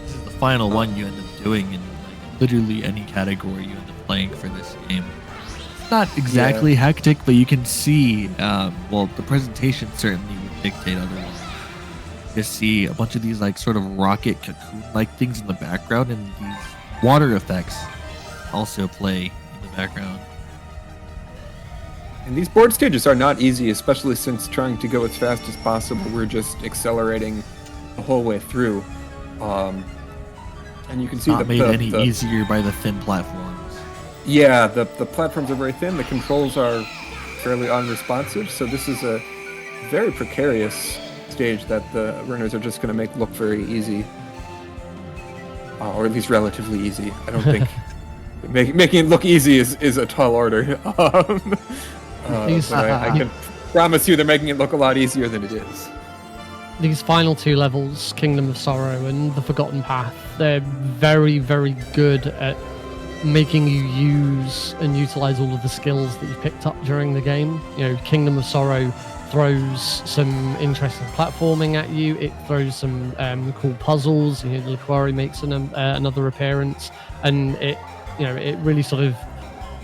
This is the final one you end up doing in literally any category you end up playing for this game. It's not exactly hectic, but you can see, the presentation certainly would dictate otherwise. You just see a bunch of these sort of rocket cocoon-like things in the background, and these water effects also play in the background. And these board stages are not easy, especially since trying to go as fast as possible, we're just accelerating the whole way through. And you can see not made any easier by the thin platforms. Yeah, the platforms are very thin, the controls are fairly unresponsive, so this is a very precarious stage that the runners are just going to make look very easy. Or at least relatively easy. I don't think making it look easy is a tall order. But I can promise you they're making it look a lot easier than it is. These final two levels, Kingdom of Sorrow and The Forgotten Path, they're very, very good at making you use and utilize all of the skills that you picked up during the game. You know, Kingdom of Sorrow throws some interesting platforming at you. It throws some cool puzzles. You know, Liquari makes another appearance, and it really sort of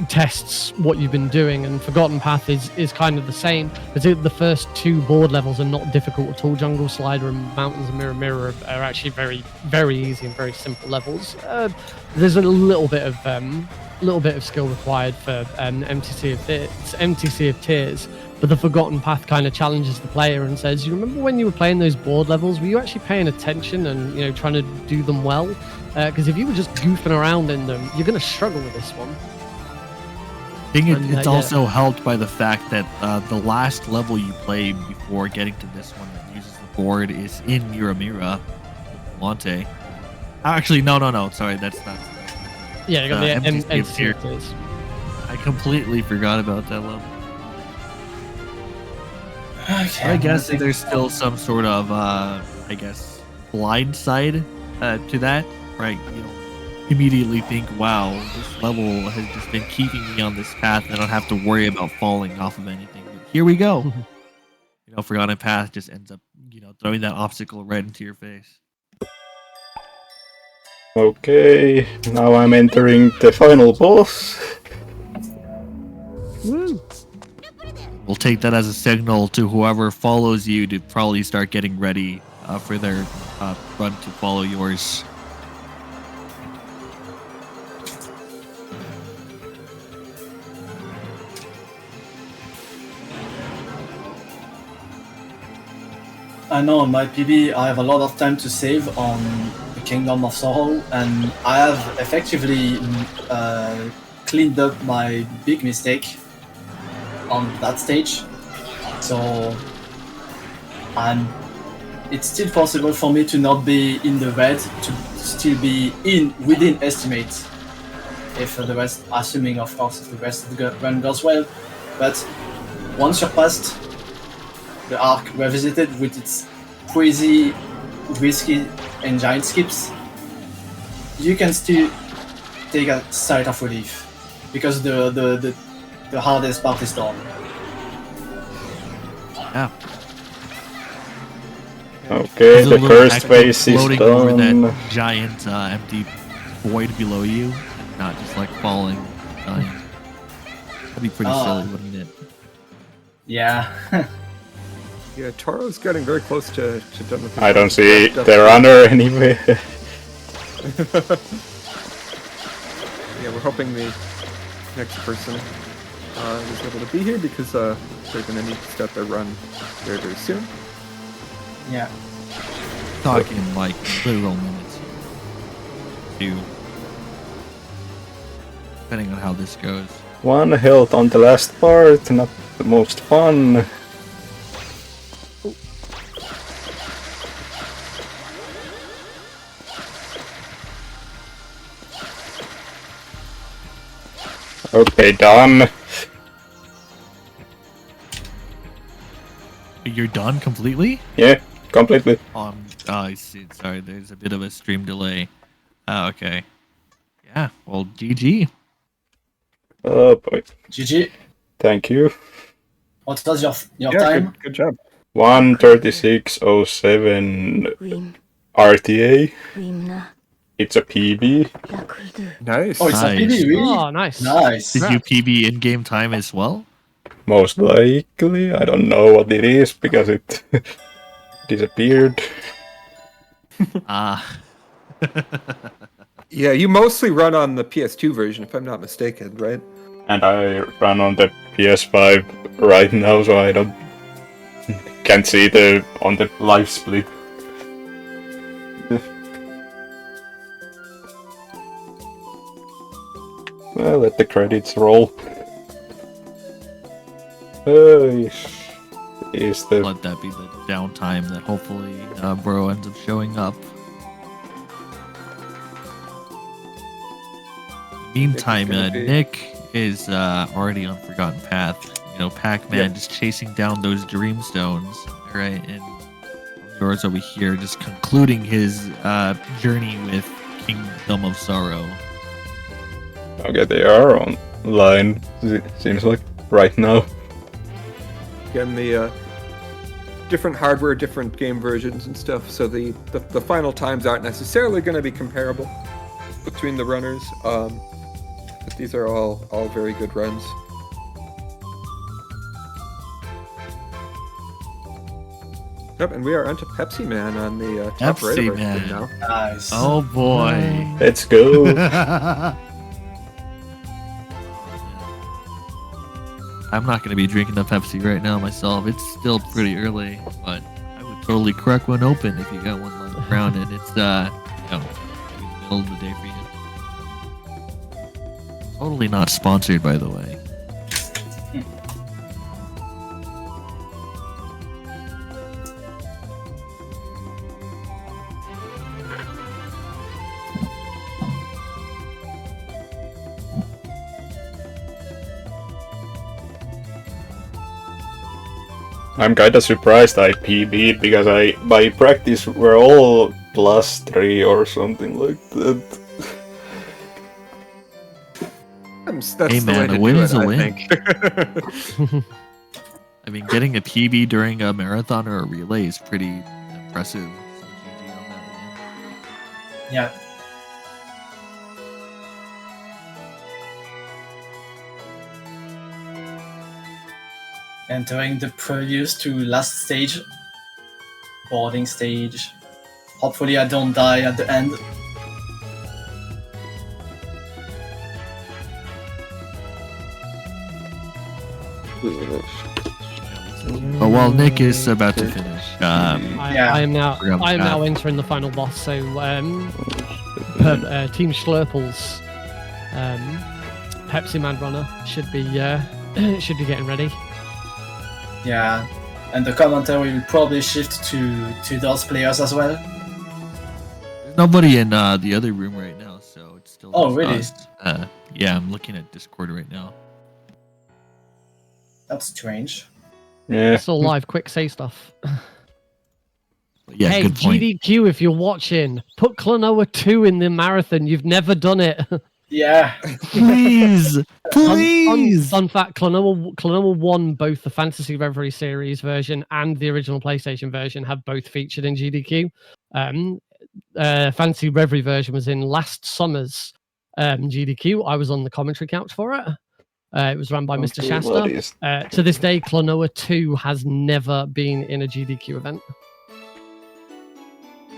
tests what you've been doing. And Forgotten Path is kind of the same. But the first two board levels are not difficult at all. Jungle Slider and Mountains of Mirror are actually very, very easy and very simple levels. There's a little bit of skill required for MTC of Tears. But the Forgotten Path kind of challenges the player and says, you remember when you were playing those board levels, were you actually paying attention and trying to do them well? Because if you were just goofing around in them, you're going to struggle with this one. I think it's also helped by the fact that the last level you play before getting to this one that uses the board is in Miramira, Monte. Actually, no. Sorry, that's not. Yeah, you got the MTC of Tears. I completely forgot about that level. Okay, I guess there's still some sort of, blind side to that, right? immediately think, wow, this level has just been keeping me on this path and I don't have to worry about falling off of anything. But here we go. Forgotten Path just ends up, throwing that obstacle right into your face. Okay, now I'm entering the final boss. Woo. We'll take that as a signal to whoever follows you to probably start getting ready for their run to follow yours. I know on my PB I have a lot of time to save on the Kingdom of Sorrow, and I have effectively cleaned up my big mistake on that stage. So it's still possible for me to not be in the red, to still be within estimate. If the rest, assuming of course if the rest of the run goes well, but once you're past the arc revisited with its crazy, risky and giant skips, you can still take a sight of relief because the hardest part is done. Yeah. Okay, There's a the little first actually phase is floating over done. that giant empty void below you, and not just like falling, dying. That'd be pretty silly, wouldn't it? Yeah. Yeah, Toro's getting very close to done with his I don't run. see That's the runner anywhere. Yeah, we're hoping the next person is able to be here because they're going to need to start their run very, very soon. Yeah. Talking like literal minutes. Two. Depending on how this goes. One health on the last part, not the most fun. Okay, done. You're done completely? Yeah, completely. I see. Sorry, there's a bit of a stream delay. Okay. Yeah, well, GG. Oh boy. GG. Thank you. What was your Yeah, time? good job. 1:36:07 RTA. It's a PB. Nice. Oh, it's Nice. a PB, really? Oh, nice. Nice. Did you PB in-game time as well? Most likely. I don't know what it is because it disappeared. Ah. Yeah, you mostly run on the PS2 version, if I'm not mistaken, right? And I run on the PS5 right now, so I can't see on the live split. Well, let the credits roll. Is the Let that be the downtime that hopefully Bro ends up showing up. Meantime, gonna be- Nick is already on Forgotten Path. Pac-Man just chasing down those Dreamstones, right? And yours over here just concluding his journey with Kingdom of Sorrow. okay, they are online. Seems like right now. Again, the different hardware, different game versions and stuff, so the final times aren't necessarily going to be comparable between the runners, but these are all very good runs. Yep, and we are onto Pepsi Man on the top right of our Pepsi Man. screen now. Nice. Oh boy. Let's go. I'm not going to be drinking the Pepsi right now myself. It's still pretty early, but I would totally crack one open if you got one lying around, and it's in the middle of the day for you. Totally not sponsored, by the way. I'm kinda surprised I PB'd because my practice were all +3 or something like that. Sometimes that's Hey, the way man, to a do win's it, a I win. think. I mean, getting a PB during a marathon or a relay is pretty impressive. So GG on that one. Yeah. Entering the previous to last stage, boarding stage. Hopefully I don't die at the end. But while Nick is about to finish, Yeah. I am now Forgot I am now that. entering the final boss. So Team Schlurples, Pepsi Man Runner should be getting ready. Yeah. And the commentary will probably shift to those players as well. there's nobody in the other room right now, so it's still Oh, just really? us. Yeah, I'm looking at Discord right now. That's strange. Yeah. It's all live. Quick, say stuff. But yeah, Hey, good point. GDQ, if you're watching, put Klonoa 2 in the marathon. You've never done it. Yeah. Please, please. Fun fact: Klonoa 1, both the Fantasy Reverie series version and the original PlayStation version have both featured in GDQ. Fantasy Reverie version was in last summer's GDQ. I was on the commentary couch for it. It was run by Mr. Shasta. To this day, Klonoa 2 has never been in a GDQ event.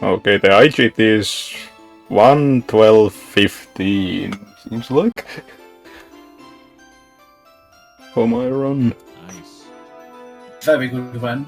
Okay, the IGT is 1:12:15. Seems like. For my run. Nice. Very good one.